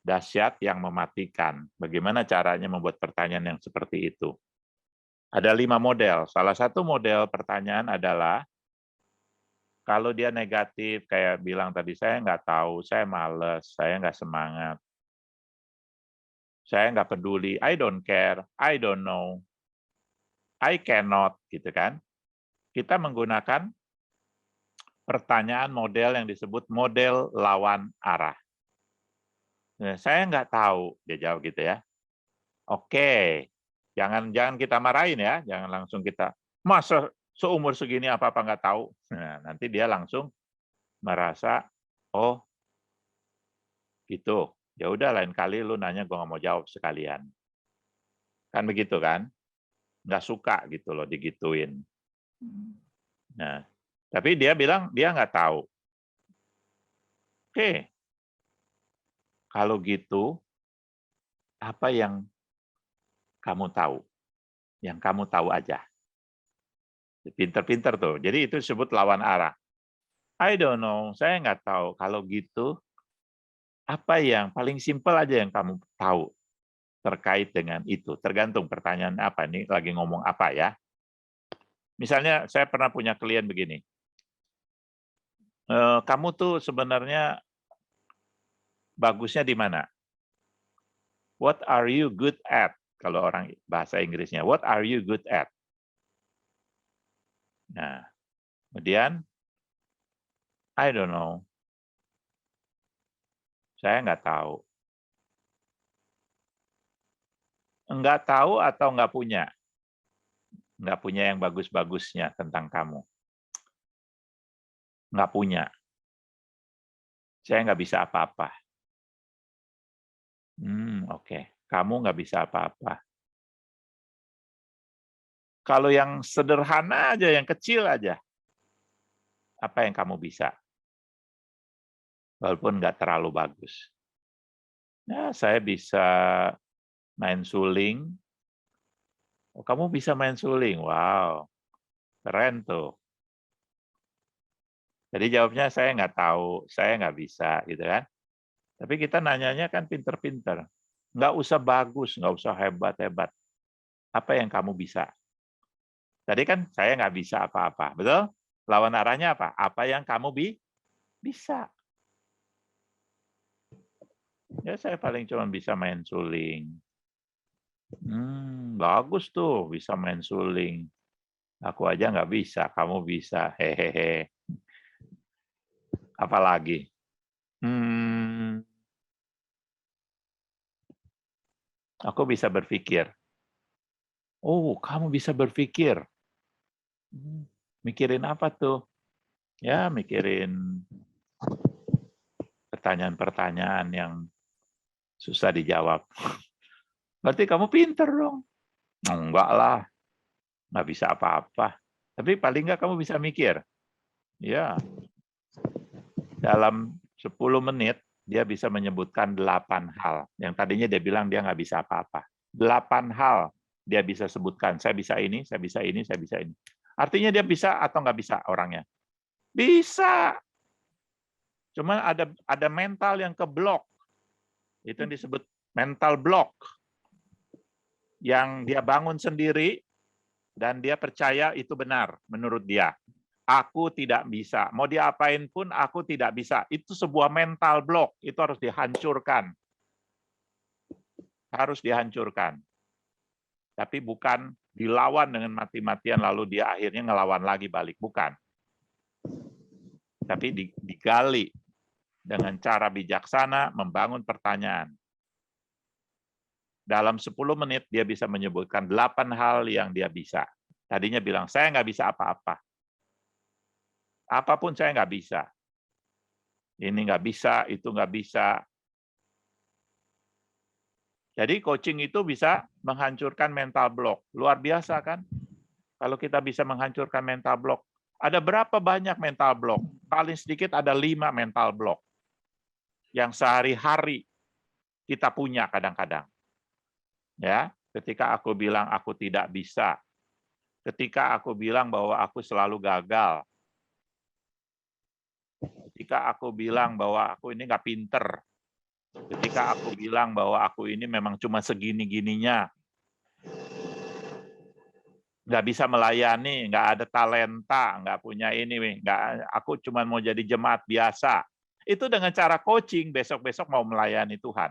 Speaker 1: dahsyat yang mematikan. Bagaimana caranya membuat pertanyaan yang seperti itu? Ada 5 model. Salah satu model pertanyaan adalah kalau dia negatif, kayak bilang tadi, saya nggak tahu, saya males, saya nggak semangat, saya nggak peduli, I don't care, I don't know, I cannot, gitu kan. Kita menggunakan pertanyaan model yang disebut model lawan arah. Nah, saya nggak tahu, dia jawab gitu ya. Oke, jangan kita marahin ya, jangan langsung kita, masa seumur segini apa-apa nggak tahu. Nah, nanti dia langsung merasa, oh gitu, ya udah lain kali lu nanya gue nggak mau jawab sekalian. Kan begitu kan? Nggak suka gitu loh digituin. Nah, tapi dia bilang dia nggak tahu. Oke, kalau gitu, apa yang kamu tahu? Yang kamu tahu aja. Pinter-pinter tuh. Jadi itu disebut lawan arah. I don't know, saya nggak tahu. Kalau gitu, apa yang paling simpel aja yang kamu tahu terkait dengan itu? Tergantung pertanyaan apa. Ini lagi ngomong apa ya. Misalnya saya pernah punya klien begini. Kamu tuh sebenarnya bagusnya di mana? What are you good at? Kalau orang bahasa Inggrisnya, what are you good at? Nah, kemudian, I don't know. Saya nggak tahu. Nggak tahu atau nggak punya? Nggak punya yang bagus-bagusnya tentang kamu. Nggak punya. Saya nggak bisa apa-apa. Oke. Kamu nggak bisa apa-apa. Kalau yang sederhana aja, yang kecil aja, apa yang kamu bisa? Walaupun nggak terlalu bagus. Ya, saya bisa main suling. Oh, kamu bisa main suling? Wow, keren tuh. Jadi jawabnya saya nggak tahu, saya nggak bisa, gitu kan. Tapi kita nanyanya kan pinter-pinter. Nggak usah bagus, nggak usah hebat-hebat. Apa yang kamu bisa? Tadi kan saya nggak bisa apa-apa, betul? Lawan arahnya apa? Apa yang kamu bisa? Ya saya paling cuma bisa main suling. Bagus tuh bisa main suling. Aku aja nggak bisa, kamu bisa. Hehehe. Apalagi? Aku bisa berpikir. Oh, kamu bisa berpikir. Mikirin apa tuh? Ya, mikirin pertanyaan-pertanyaan yang susah dijawab. Berarti kamu pinter dong. Enggak lah, nggak bisa apa-apa. Tapi paling nggak kamu bisa mikir. Ya, dalam 10 menit, dia bisa menyebutkan 8 hal. Yang tadinya dia bilang dia nggak bisa apa-apa. 8 hal dia bisa sebutkan. Saya bisa ini, saya bisa ini, saya bisa ini. Artinya dia bisa atau nggak bisa orangnya? Bisa. Cuma ada mental yang keblok. Itu yang disebut mental block yang dia bangun sendiri dan dia percaya itu benar menurut dia. Aku tidak bisa. Mau diapain pun aku tidak bisa. Itu sebuah mental block. Itu harus dihancurkan. Harus dihancurkan. Tapi bukan dilawan dengan mati-matian lalu dia akhirnya ngelawan lagi balik. Bukan. Tapi digali dengan cara bijaksana membangun pertanyaan. Dalam 10 menit dia bisa menyebutkan 8 hal yang dia bisa. Tadinya bilang, saya nggak bisa apa-apa. Apapun saya nggak bisa. Ini nggak bisa, itu nggak bisa. Jadi coaching itu bisa menghancurkan mental block. Luar biasa kan? Kalau kita bisa menghancurkan mental block. Ada berapa banyak mental block? Paling sedikit ada 5 mental block. Yang sehari-hari kita punya kadang-kadang. Ya, ketika aku bilang aku tidak bisa. Ketika aku bilang bahwa aku selalu gagal. Ketika aku bilang bahwa aku ini nggak pinter. Ketika aku bilang bahwa aku ini memang cuma segini-gininya. Nggak bisa melayani, nggak ada talenta, nggak punya ini, aku cuma mau jadi jemaat biasa. Itu dengan cara coaching, besok-besok mau melayani Tuhan.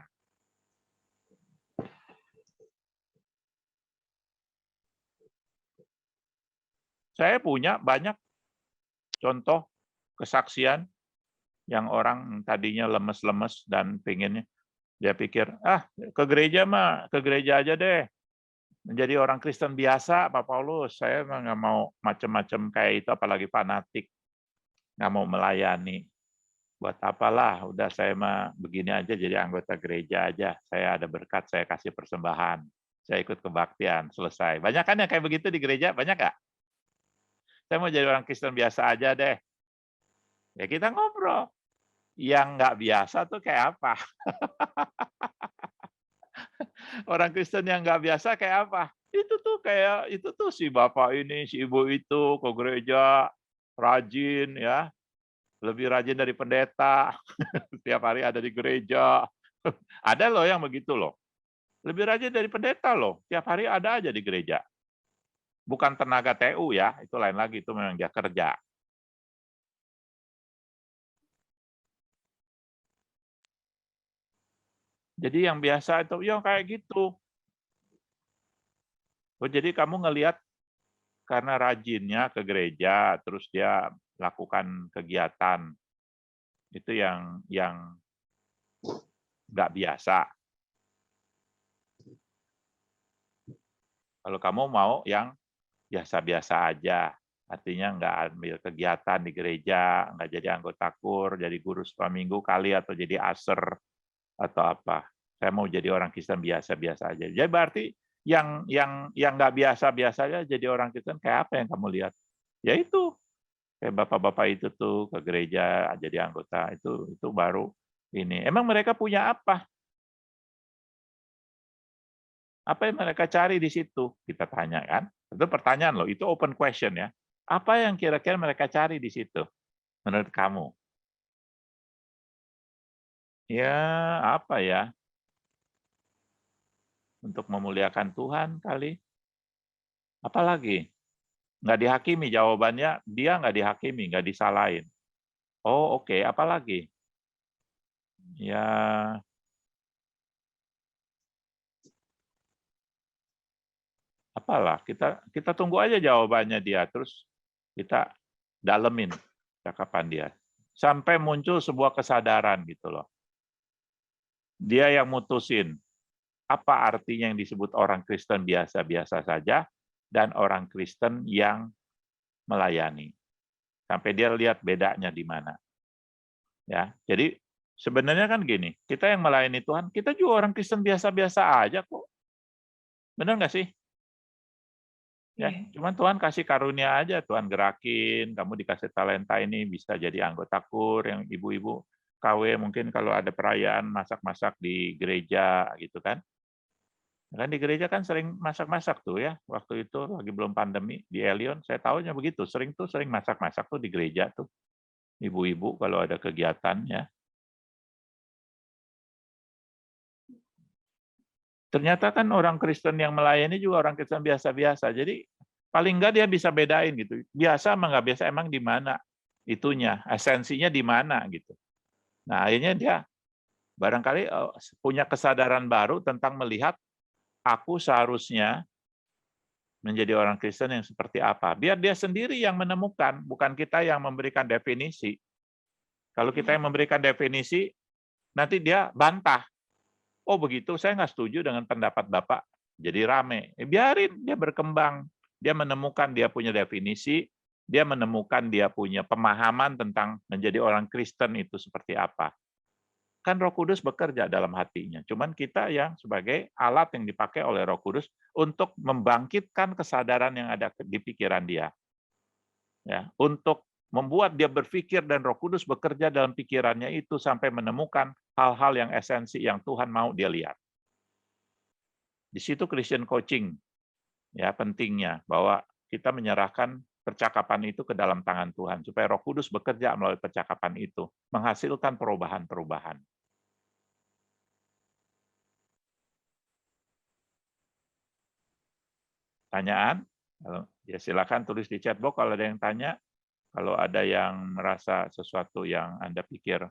Speaker 1: Saya punya banyak contoh kesaksian yang orang tadinya lemes-lemes dan pengennya, dia pikir, ke gereja aja deh. Menjadi orang Kristen biasa, Pak Paulus, saya nggak mau macam-macam kayak itu, apalagi fanatik. Nggak mau melayani. Buat apalah, udah saya mah begini aja, jadi anggota gereja aja. Saya ada berkat, saya kasih persembahan. Saya ikut kebaktian, selesai. Banyak kan yang kayak begitu di gereja? Banyak nggak? Saya mau jadi orang Kristen biasa aja deh. Ya kita ngobrol. Yang nggak biasa tuh kayak apa? Orang Kristen yang nggak biasa kayak apa? Itu tuh si bapak ini, si ibu itu ke gereja rajin ya, lebih rajin dari pendeta. Tiap hari ada di gereja. Ada loh yang begitu loh. Lebih rajin dari pendeta loh. Tiap hari ada aja di gereja. Bukan tenaga TU ya, itu lain lagi, itu memang dia kerja. Jadi yang biasa itu, ya kayak gitu. Oh, jadi kamu ngelihat karena rajinnya ke gereja, terus dia lakukan kegiatan, itu yang nggak biasa. Kalau kamu mau yang biasa-biasa aja, artinya nggak ambil kegiatan di gereja, nggak jadi anggota KUR, jadi guru sekolah minggu kali, atau jadi aser, atau apa. Saya mau jadi orang Kristen biasa-biasa aja. Jadi berarti yang nggak biasa-biasa aja jadi orang Kristen kayak apa yang kamu lihat? Ya itu, kayak bapak-bapak itu tuh ke gereja jadi anggota, itu baru ini. Emang mereka punya apa? Apa yang mereka cari di situ? Kita tanya kan? Itu pertanyaan loh, itu open question ya. Apa yang kira-kira mereka cari di situ menurut kamu? Ya, apa ya? Untuk memuliakan Tuhan kali. Apalagi? Nggak dihakimi jawabannya, dia nggak dihakimi, nggak disalahin. Oh oke, apalagi? Ya, apalah, kita tunggu aja jawabannya dia, terus kita dalemin cakapan dia. Sampai muncul sebuah kesadaran gitu loh. Dia yang mutusin, apa artinya yang disebut orang Kristen biasa-biasa saja, dan orang Kristen yang melayani. Sampai dia lihat bedanya di mana. Ya, jadi sebenarnya kan gini, kita yang melayani Tuhan, kita juga orang Kristen biasa-biasa aja kok. Benar nggak sih? Ya, cuman Tuhan kasih karunia aja, Tuhan gerakin, kamu dikasih talenta ini bisa jadi anggota KUR, yang ibu-ibu KW mungkin kalau ada perayaan masak-masak di gereja gitu kan. Kan di gereja kan sering masak-masak tuh ya, waktu itu lagi belum pandemi di Elion, saya tahunya begitu, sering masak-masak tuh di gereja tuh. Ibu-ibu kalau ada kegiatan ya. Ternyata kan orang Kristen yang melayani juga orang Kristen biasa-biasa. Jadi paling enggak dia bisa bedain gitu. Biasa sama nggak biasa emang di mana itunya, esensinya di mana gitu. Nah, akhirnya dia barangkali punya kesadaran baru tentang melihat aku seharusnya menjadi orang Kristen yang seperti apa. Biar dia sendiri yang menemukan, bukan kita yang memberikan definisi. Kalau kita yang memberikan definisi, nanti dia bantah. Oh begitu, saya nggak setuju dengan pendapat Bapak. Jadi rame. Biarin dia berkembang. Dia menemukan dia punya definisi, dia menemukan dia punya pemahaman tentang menjadi orang Kristen itu seperti apa. Kan Roh Kudus bekerja dalam hatinya. Cuman kita yang sebagai alat yang dipakai oleh Roh Kudus untuk membangkitkan kesadaran yang ada di pikiran dia. Ya, untuk membuat dia berpikir dan Roh Kudus bekerja dalam pikirannya itu sampai menemukan hal-hal yang esensi yang Tuhan mau dia lihat. Di situ Christian coaching ya pentingnya bahwa kita menyerahkan percakapan itu ke dalam tangan Tuhan supaya Roh Kudus bekerja melalui percakapan itu, menghasilkan perubahan-perubahan. Pertanyaan? Ya silakan tulis di chat box kalau ada yang tanya. Kalau ada yang merasa sesuatu yang Anda pikir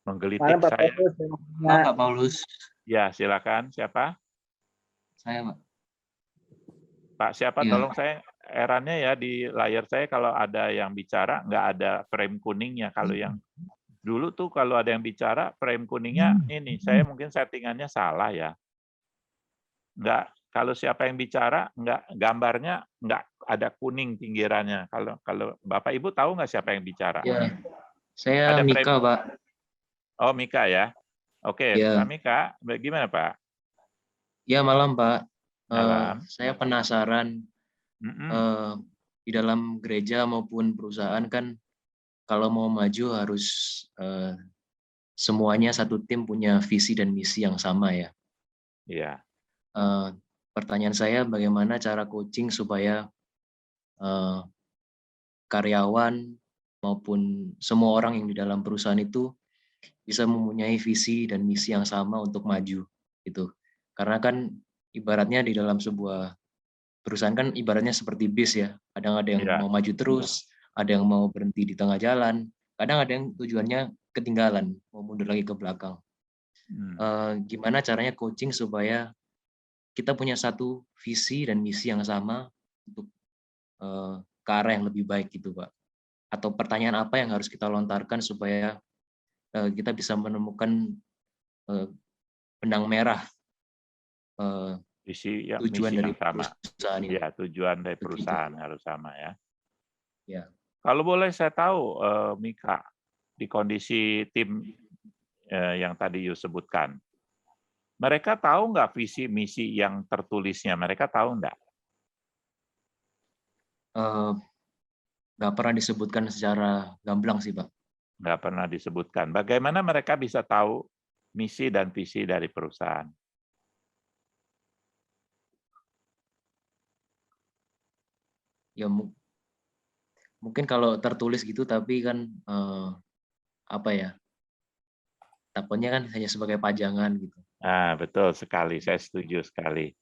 Speaker 1: menggelitik saya.
Speaker 6: Pak Paulus.
Speaker 1: Ya, silakan. Siapa?
Speaker 6: Saya, Pak.
Speaker 1: Pak, siapa?
Speaker 6: Iya.
Speaker 1: Tolong saya erannya ya di layar saya kalau ada yang bicara, nggak ada frame kuningnya. Kalau yang dulu tuh kalau ada yang bicara, frame kuningnya ini. Saya mungkin settingannya salah ya. Nggak, kalau siapa yang bicara, gambarnya nggak ada kuning pinggirannya. Kalau Bapak Ibu tahu nggak siapa yang bicara?
Speaker 6: Ya, saya
Speaker 1: Ada
Speaker 6: Mika, Pak.
Speaker 1: Oh, Mika ya. Oke,
Speaker 6: Ya.
Speaker 1: Pak Mika, gimana Pak?
Speaker 6: Ya, malam, Pak.
Speaker 1: Malam.
Speaker 6: Saya penasaran di dalam gereja maupun perusahaan kan kalau mau maju harus semuanya satu tim punya visi dan misi yang sama ya.
Speaker 1: Iya.
Speaker 6: Pertanyaan saya bagaimana cara coaching supaya karyawan maupun semua orang yang di dalam perusahaan itu bisa mempunyai visi dan misi yang sama untuk maju gitu. Karena kan ibaratnya di dalam sebuah perusahaan kan ibaratnya seperti bis ya. Kadang ada yang mau maju terus, ada yang mau berhenti di tengah jalan, kadang ada yang tujuannya ketinggalan, mau mundur lagi ke belakang. Gimana caranya coaching supaya kita punya satu visi dan misi yang sama untuk ke arah yang lebih baik gitu, Pak. Atau pertanyaan apa yang harus kita lontarkan supaya kita bisa menemukan benang merah
Speaker 1: visi
Speaker 6: tujuan
Speaker 1: misi
Speaker 6: dari
Speaker 1: yang sama.
Speaker 6: perusahaan ini.
Speaker 1: Ya, tujuan dari perusahaan harus sama ya.
Speaker 6: Ya.
Speaker 1: Kalau boleh saya tahu, Mika, di kondisi tim yang tadi you sebutkan, mereka tahu nggak visi misi yang tertulisnya? Mereka tahu nggak?
Speaker 6: Nggak pernah disebutkan secara gamblang sih, Pak.
Speaker 1: Nggak pernah disebutkan. Bagaimana mereka bisa tahu misi dan visi dari perusahaan?
Speaker 6: Ya mungkin kalau tertulis gitu, tapi kan apa ya? Takutnya kan hanya sebagai pajangan gitu.
Speaker 1: Ah, betul sekali. Saya setuju sekali.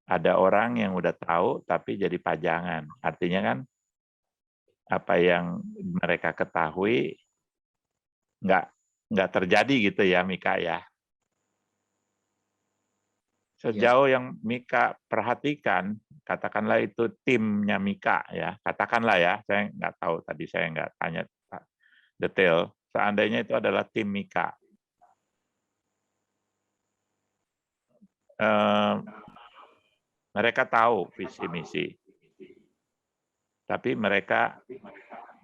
Speaker 1: Ada orang yang udah tahu tapi jadi pajangan. Artinya kan apa yang mereka ketahui nggak terjadi gitu ya, Mika ya. Sejauh yang Mika perhatikan, katakanlah itu timnya Mika ya, katakanlah ya, saya nggak tahu tadi saya nggak tanya detail. Seandainya itu adalah tim Mika. Mereka tahu visi misi, tapi mereka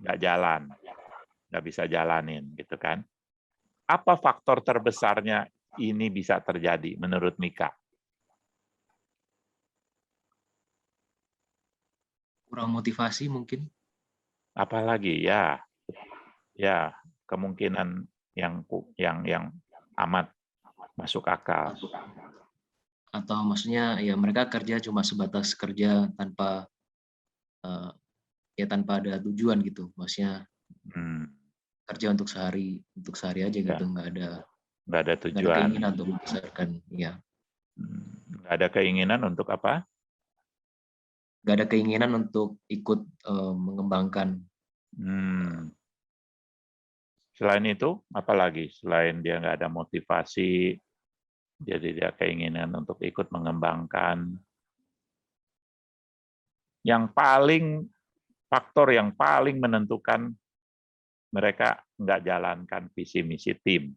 Speaker 1: nggak jalan, nggak bisa jalanin, gitu kan? Apa faktor terbesarnya ini bisa terjadi menurut Mika?
Speaker 6: Kurang motivasi mungkin.
Speaker 1: Apalagi ya kemungkinan yang amat masuk akal.
Speaker 6: Atau maksudnya ya mereka kerja cuma sebatas kerja tanpa tanpa ada tujuan gitu, maksudnya kerja untuk sehari aja gitu, nggak ada
Speaker 1: Nggak ada
Speaker 6: nggak ada
Speaker 1: tujuan.
Speaker 6: keinginan untuk membesarkan, ya,
Speaker 1: Nggak ada keinginan untuk apa?
Speaker 6: nggak ada keinginan untuk ikut mengembangkan.
Speaker 1: Selain itu, apa lagi? Selain dia nggak ada motivasi, jadi dia keinginan untuk ikut mengembangkan. Faktor yang paling menentukan mereka nggak jalankan visi misi tim.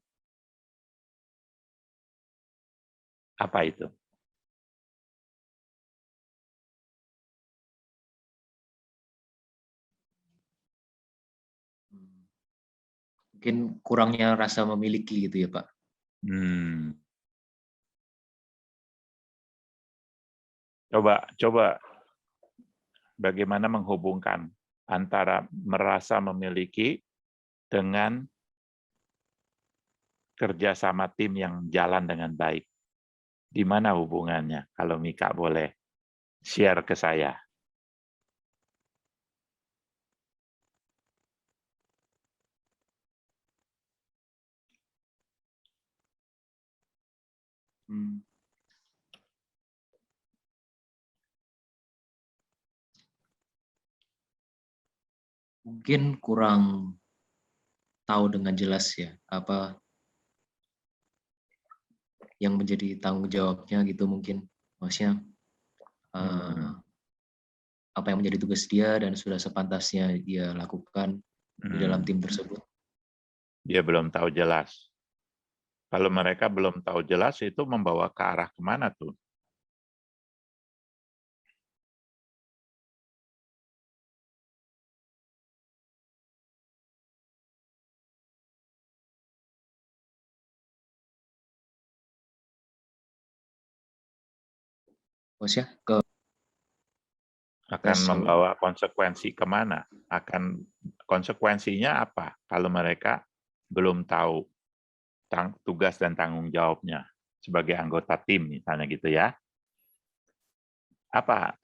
Speaker 1: Apa itu?
Speaker 6: Mungkin kurangnya rasa memiliki gitu ya Pak.
Speaker 1: Coba bagaimana menghubungkan antara merasa memiliki dengan kerjasama tim yang jalan dengan baik. Di mana hubungannya? Kalau Mika boleh share ke saya.
Speaker 6: Mungkin kurang tahu dengan jelas ya apa yang menjadi tanggung jawabnya gitu mungkin, maksudnya apa yang menjadi tugas dia dan sudah sepantasnya dia lakukan di dalam tim tersebut.
Speaker 1: Dia belum tahu jelas. Kalau mereka belum tahu jelas, itu membawa ke arah kemana tuh?
Speaker 6: Maksudnya ke
Speaker 1: Akan membawa konsekuensi kemana? Konsekuensinya apa kalau mereka belum tahu tugas dan tanggung jawabnya sebagai anggota tim misalnya gitu ya? Apa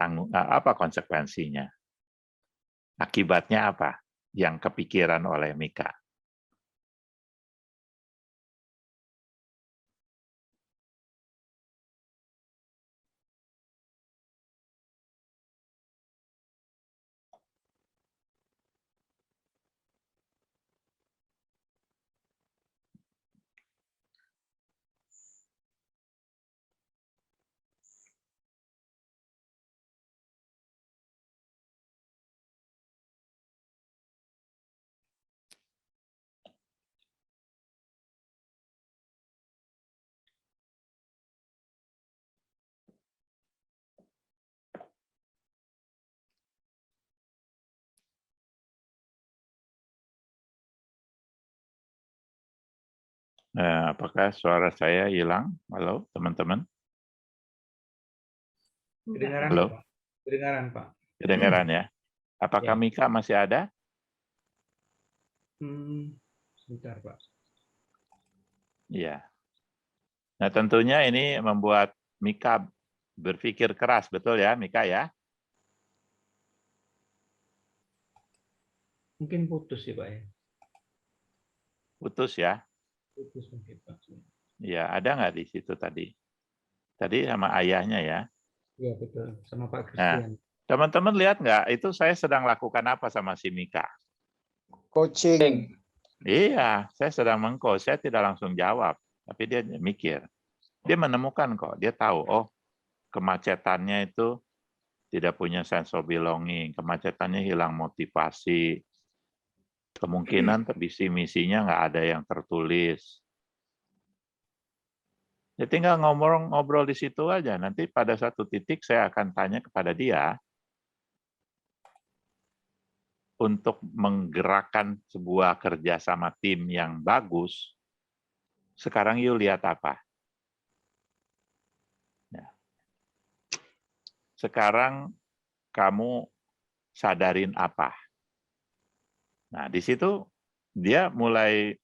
Speaker 1: konsekuensinya? Akibatnya apa yang kepikiran oleh Mika? Apakah suara saya hilang? Halo, teman-teman?
Speaker 8: Kedengaran,
Speaker 1: Halo?
Speaker 8: Pak. Kedengaran, Pak.
Speaker 1: Kedengaran ya? Apakah
Speaker 8: Ya.
Speaker 1: Mika masih ada?
Speaker 8: Sebentar, Pak.
Speaker 1: Iya. Nah, tentunya ini membuat Mika berpikir keras, betul ya, Mika ya?
Speaker 8: Mungkin putus ya, Pak ya.
Speaker 1: Putus ya?
Speaker 8: Putus mungkin, Pak.
Speaker 1: Iya, ada nggak di situ tadi? Tadi sama ayahnya ya?
Speaker 8: Iya, betul. Sama Pak
Speaker 1: Nah,
Speaker 8: Christian.
Speaker 1: teman-teman lihat nggak, itu saya sedang lakukan apa sama si Mika?
Speaker 4: Coaching.
Speaker 1: Iya, saya sedang meng-coach, saya tidak langsung jawab, tapi dia mikir. Dia menemukan kok, dia tahu, oh kemacetannya itu tidak punya sense of belonging, kemacetannya hilang motivasi, kemungkinan visi misinya nggak ada yang tertulis. Ya tinggal ngobrol di situ aja, nanti pada satu titik saya akan tanya kepada dia, untuk menggerakkan sebuah kerjasama tim yang bagus, sekarang yuk lihat apa? Sekarang kamu sadarin apa? Nah, di situ dia mulai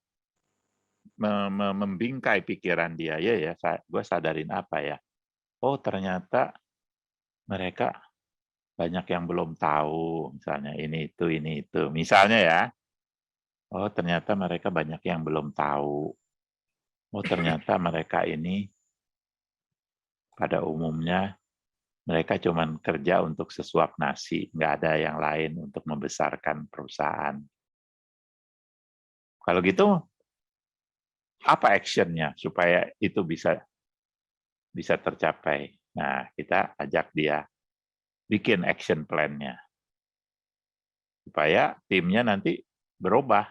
Speaker 1: membingkai pikiran dia, ya, gue sadarin apa ya? Oh, ternyata mereka banyak yang belum tahu, misalnya ini itu. Misalnya ya, oh ternyata mereka banyak yang belum tahu. oh ternyata mereka ini pada umumnya mereka cuma kerja untuk sesuap nasi, nggak ada yang lain untuk membesarkan perusahaan. Kalau gitu, apa actionnya supaya itu bisa tercapai? Nah, kita ajak dia bikin action plan-nya. Supaya timnya nanti berubah.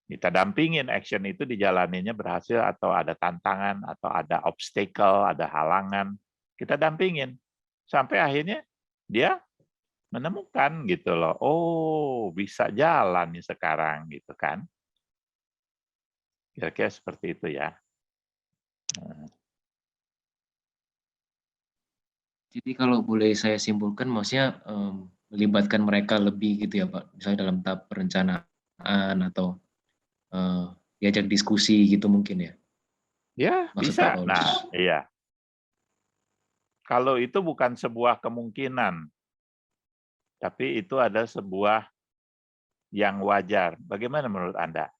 Speaker 1: Kita dampingin action itu dijalaninnya berhasil atau ada tantangan, atau ada obstacle, ada halangan. Kita dampingin. Sampai akhirnya dia menemukan gitu loh. Oh, bisa jalan nih sekarang gitu kan. Kira-kira seperti itu ya.
Speaker 6: Jadi kalau boleh saya simpulkan, maksudnya melibatkan mereka lebih gitu ya Pak, misalnya dalam tahap perencanaan atau diajak diskusi gitu mungkin ya,
Speaker 1: Ya,
Speaker 6: maksud Pak
Speaker 1: bisa.
Speaker 6: Paulus.
Speaker 1: Nah, iya. Kalau itu bukan sebuah kemungkinan, tapi itu ada sebuah yang wajar. Bagaimana menurut Anda?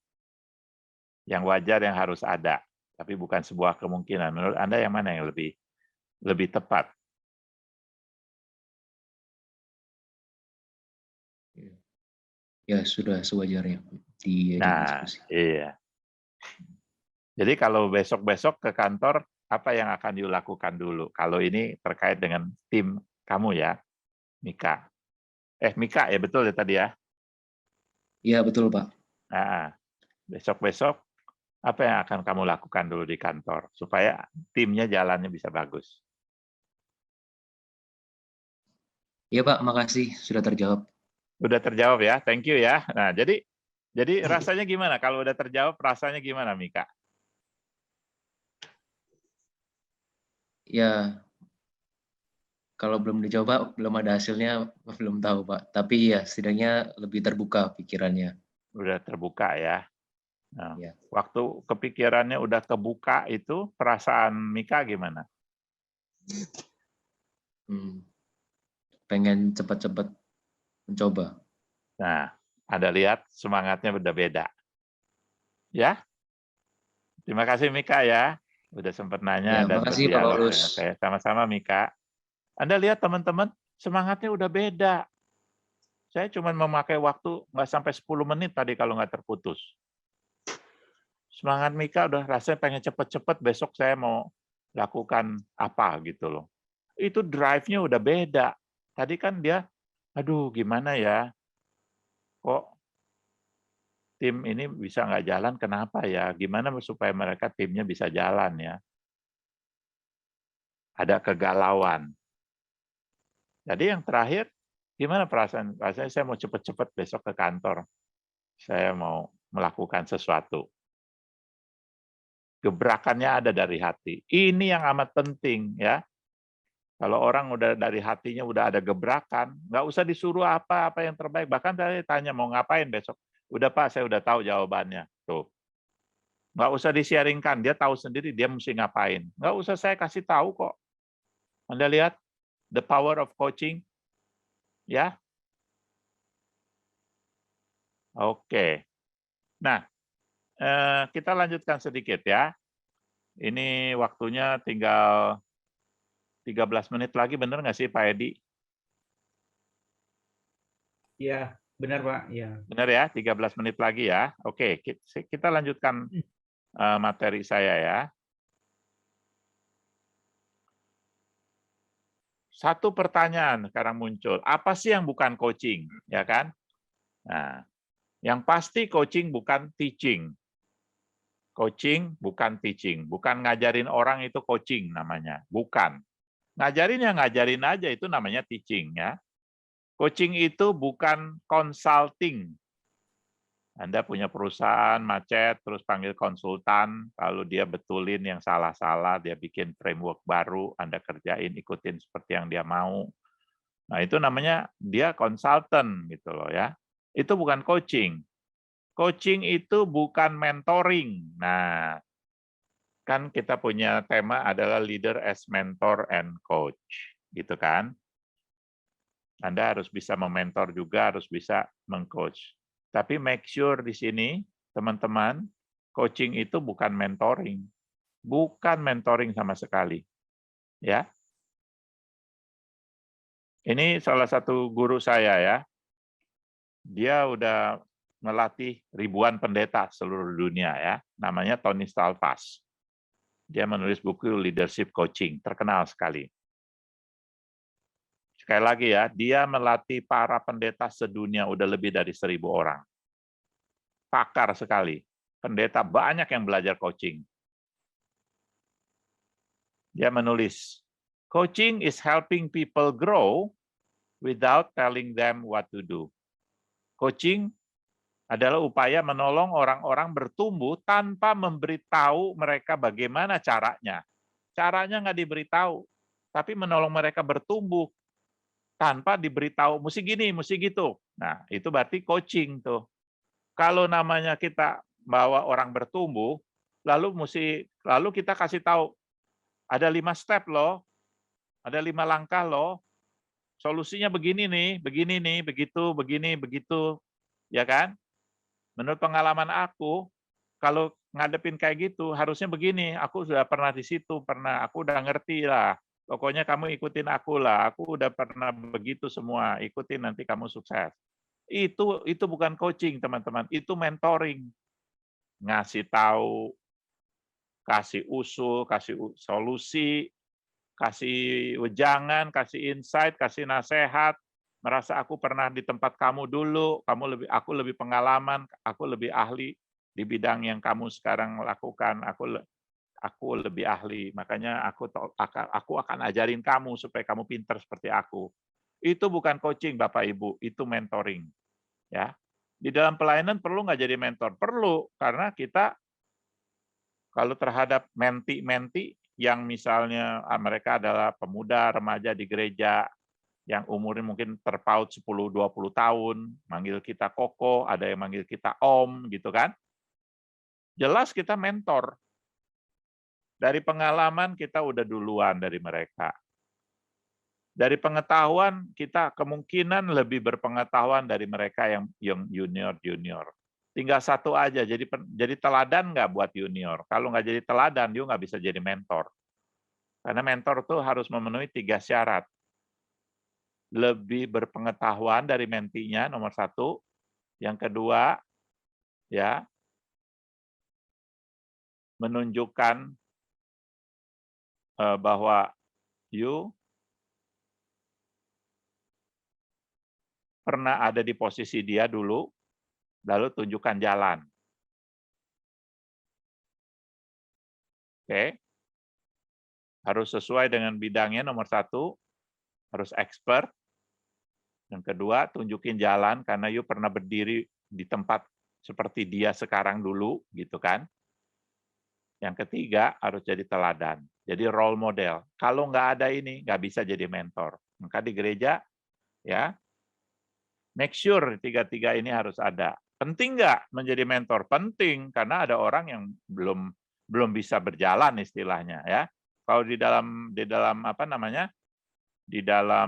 Speaker 1: Yang wajar yang harus ada, tapi bukan sebuah kemungkinan. Menurut Anda yang mana yang lebih tepat?
Speaker 6: Ya sudah sewajarnya diajak
Speaker 1: Nah,
Speaker 6: diskusi.
Speaker 1: iya. Jadi kalau besok-besok ke kantor, apa yang akan dilakukan dulu? Kalau ini terkait dengan tim kamu ya, Mika. Mika ya betul ya tadi ya?
Speaker 6: Iya betul Pak.
Speaker 1: Nah, besok-besok apa yang akan kamu lakukan dulu di kantor supaya timnya jalannya bisa bagus?
Speaker 6: Iya Pak, makasih sudah terjawab.
Speaker 1: Udah terjawab ya, thank you ya. Nah, jadi rasanya gimana? Kalau udah terjawab, rasanya gimana, Mika?
Speaker 6: Ya, kalau belum dicoba, belum ada hasilnya, belum tahu Pak. Tapi ya setidaknya lebih terbuka pikirannya.
Speaker 1: Udah terbuka ya. Nah,
Speaker 6: Ya.
Speaker 1: waktu kepikirannya udah kebuka itu, perasaan Mika gimana?
Speaker 6: Pengen cepat-cepat mencoba.
Speaker 1: Nah, Anda lihat semangatnya beda-beda. Ya, terima kasih Mika ya. Udah sempat nanya
Speaker 6: Ya,
Speaker 1: dan
Speaker 6: makasih Pak
Speaker 1: berdialog
Speaker 6: Paulus.
Speaker 1: dengan saya. Sama-sama Mika. Anda lihat teman-teman, semangatnya udah beda. Saya cuma memakai waktu nggak sampai 10 menit tadi kalau nggak terputus. Semangat Mika udah rasanya pengen cepet-cepet besok saya mau lakukan apa gitu loh. Itu drive-nya udah beda. Tadi kan dia, aduh gimana ya, kok tim ini bisa nggak jalan, kenapa ya? Gimana supaya mereka timnya bisa jalan ya? Ada kegalauan. Jadi yang terakhir, gimana perasaan? Rasanya saya mau cepet-cepet besok ke kantor. Saya mau melakukan sesuatu. Gebrakannya ada dari hati. Ini yang amat penting ya. Kalau orang udah dari hatinya udah ada gebrakan, nggak usah disuruh apa yang terbaik. Bahkan saya tanya mau ngapain besok. Udah Pak, saya udah tahu jawabannya. Tuh. Nggak usah di-sharingkan, dia tahu sendiri dia mesti ngapain. Nggak usah saya kasih tahu kok. Anda lihat the power of coaching, ya. Oke. Nah, kita lanjutkan sedikit ya. Ini waktunya tinggal 13 menit lagi, benar nggak sih Pak Edi?
Speaker 8: Iya, benar Pak. Iya.
Speaker 1: Benar ya, 13 menit lagi ya. Oke, kita lanjutkan materi saya ya. Satu pertanyaan sekarang muncul, apa sih yang bukan coaching, ya kan? Nah, yang pasti coaching bukan teaching. Coaching bukan teaching, bukan ngajarin orang itu coaching namanya, bukan. Ngajarin ya ngajarin aja itu namanya teaching ya. Coaching itu bukan consulting. Anda punya perusahaan macet, terus panggil konsultan, lalu dia betulin yang salah-salah, dia bikin framework baru, Anda kerjain, ikutin seperti yang dia mau. Nah, itu namanya dia konsultan gitu loh ya. Itu bukan coaching. Coaching itu bukan mentoring. Nah, kan kita punya tema adalah leader as mentor and coach, gitu kan? Anda harus bisa mementor juga, harus bisa mengcoach. Tapi make sure di sini, teman-teman, Coaching itu bukan mentoring. Bukan mentoring sama sekali. Ya. Ini salah satu guru saya ya. Dia udah melatih ribuan pendeta seluruh dunia ya. Namanya Tony Stalfas. Dia menulis buku leadership coaching, terkenal sekali. Sekali lagi ya, dia melatih para pendeta sedunia udah lebih dari 1.000 orang. Pakar sekali. Pendeta banyak yang belajar coaching. Dia menulis, coaching is helping people grow without telling them what to do. Coaching adalah upaya menolong orang-orang bertumbuh tanpa memberitahu mereka bagaimana caranya. Caranya nggak diberitahu, tapi menolong mereka bertumbuh tanpa diberitahu, mesti gini, mesti gitu. Nah, itu berarti coaching tuh. Kalau namanya kita bawa orang bertumbuh, lalu kita kasih tahu, ada 5 step loh, ada 5 langkah loh, solusinya begini nih, begitu, begini, begitu, ya kan? Menurut pengalaman aku, kalau ngadepin kayak gitu, harusnya begini, aku sudah pernah di situ, aku udah ngerti lah, pokoknya kamu ikutin aku lah, aku udah pernah begitu semua, ikutin nanti kamu sukses. Itu bukan coaching, teman-teman, itu mentoring. Ngasih tahu, kasih usul, kasih solusi, kasih wejangan, kasih insight, kasih nasihat, merasa aku pernah di tempat kamu dulu, aku lebih pengalaman, aku lebih ahli di bidang yang kamu sekarang lakukan, aku lebih ahli, makanya aku akan ajarin kamu supaya kamu pintar seperti aku. Itu bukan coaching, Bapak Ibu, itu mentoring. Ya, di dalam pelayanan perlu nggak jadi mentor? Perlu, karena kita kalau terhadap menti-menti yang misalnya mereka adalah pemuda, remaja di gereja, yang umurnya mungkin terpaut 10-20 tahun, manggil kita koko, ada yang manggil kita om, gitu kan. Jelas kita mentor. Dari pengalaman kita udah duluan dari mereka. Dari pengetahuan kita kemungkinan lebih berpengetahuan dari mereka yang junior. Tinggal satu aja, jadi teladan nggak buat junior. Kalau nggak jadi teladan, dia nggak bisa jadi mentor. Karena mentor tuh harus memenuhi 3 syarat. Lebih berpengetahuan dari mentinya, nomor 1. Yang kedua, ya, menunjukkan bahwa you pernah ada di posisi dia dulu, lalu tunjukkan jalan. Oke. Harus sesuai dengan bidangnya, nomor 1, harus expert. Yang kedua, tunjukin jalan, karena you pernah berdiri di tempat seperti dia sekarang dulu, gitu kan. Yang ketiga, harus jadi teladan. Jadi role model. Kalau nggak ada ini, nggak bisa jadi mentor. Maka di gereja, ya, make sure 3 ini harus ada. Penting nggak menjadi mentor? Penting, karena ada orang yang belum bisa berjalan istilahnya, ya. Kalau di dalam apa namanya? Di dalam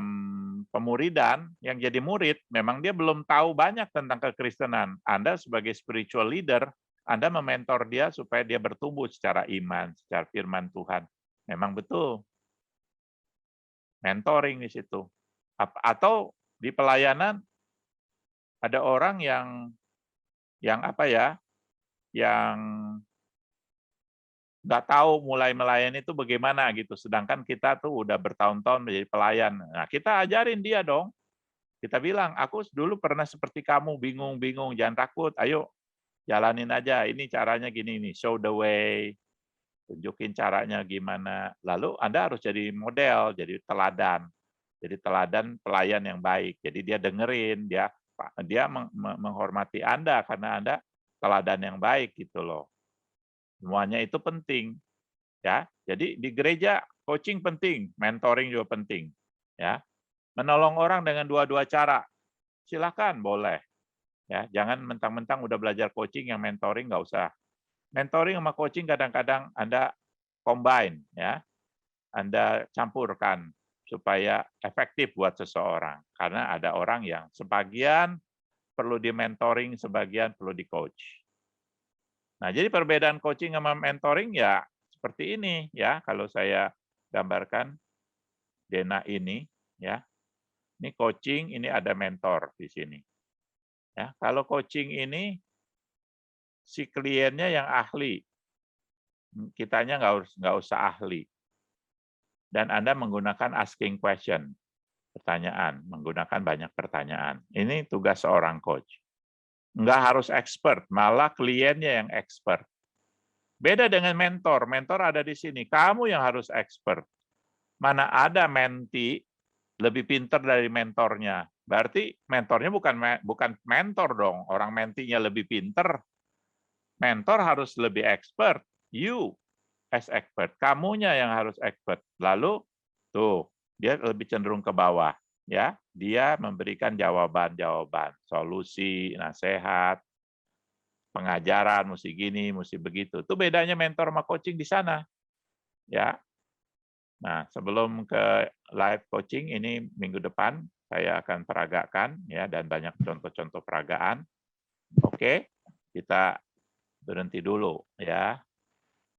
Speaker 1: pemuridan, yang jadi murid, memang dia belum tahu banyak tentang kekristenan. Anda sebagai spiritual leader, Anda mementor dia supaya dia bertumbuh secara iman, secara firman Tuhan. Memang betul. Mentoring di situ. Atau di pelayanan, ada orang yang apa ya, yang nggak tahu mulai melayani itu bagaimana gitu. Sedangkan kita tuh udah bertahun-tahun menjadi pelayan. Nah, kita ajarin dia dong. Kita bilang, aku dulu pernah seperti kamu, bingung-bingung, jangan takut, ayo jalanin aja. Ini caranya gini nih, show the way, tunjukin caranya gimana. Lalu Anda harus jadi model, jadi teladan. Jadi teladan pelayan yang baik. Jadi dia dengerin, dia menghormati Anda karena Anda teladan yang baik gitu loh. Semuanya itu penting, ya. Jadi di gereja coaching penting, mentoring juga penting, ya. Menolong orang dengan 2 cara, silakan boleh, ya. Jangan mentang-mentang udah belajar coaching yang mentoring nggak usah. Mentoring sama coaching kadang-kadang Anda combine, ya. Anda campurkan supaya efektif buat seseorang. Karena ada orang yang sebagian perlu di mentoring, sebagian perlu di coach. Nah, jadi perbedaan coaching sama mentoring ya seperti ini ya. Kalau saya gambarkan Dena ini ya. Ini coaching, ini ada mentor di sini. Ya, kalau coaching ini si kliennya yang ahli, kitanya nggak usah ahli. Dan Anda menggunakan asking question, pertanyaan, menggunakan banyak pertanyaan. Ini tugas seorang coach. Nggak harus expert, malah kliennya yang expert. Beda dengan mentor, mentor ada di sini, kamu yang harus expert. Mana ada mentee lebih pintar dari mentornya. Berarti mentornya bukan mentor dong. Orang mentinya lebih pintar. Mentor harus lebih expert. You as expert. Kamunya yang harus expert. Lalu tuh dia lebih cenderung ke bawah. Ya, dia memberikan jawaban-jawaban, solusi, nasihat, pengajaran, mesti gini, mesti begitu. Itu bedanya mentor sama coaching di sana. Ya. Nah, sebelum ke live coaching ini minggu depan saya akan peragakan ya dan banyak contoh-contoh peragaan. Oke, kita berhenti dulu ya.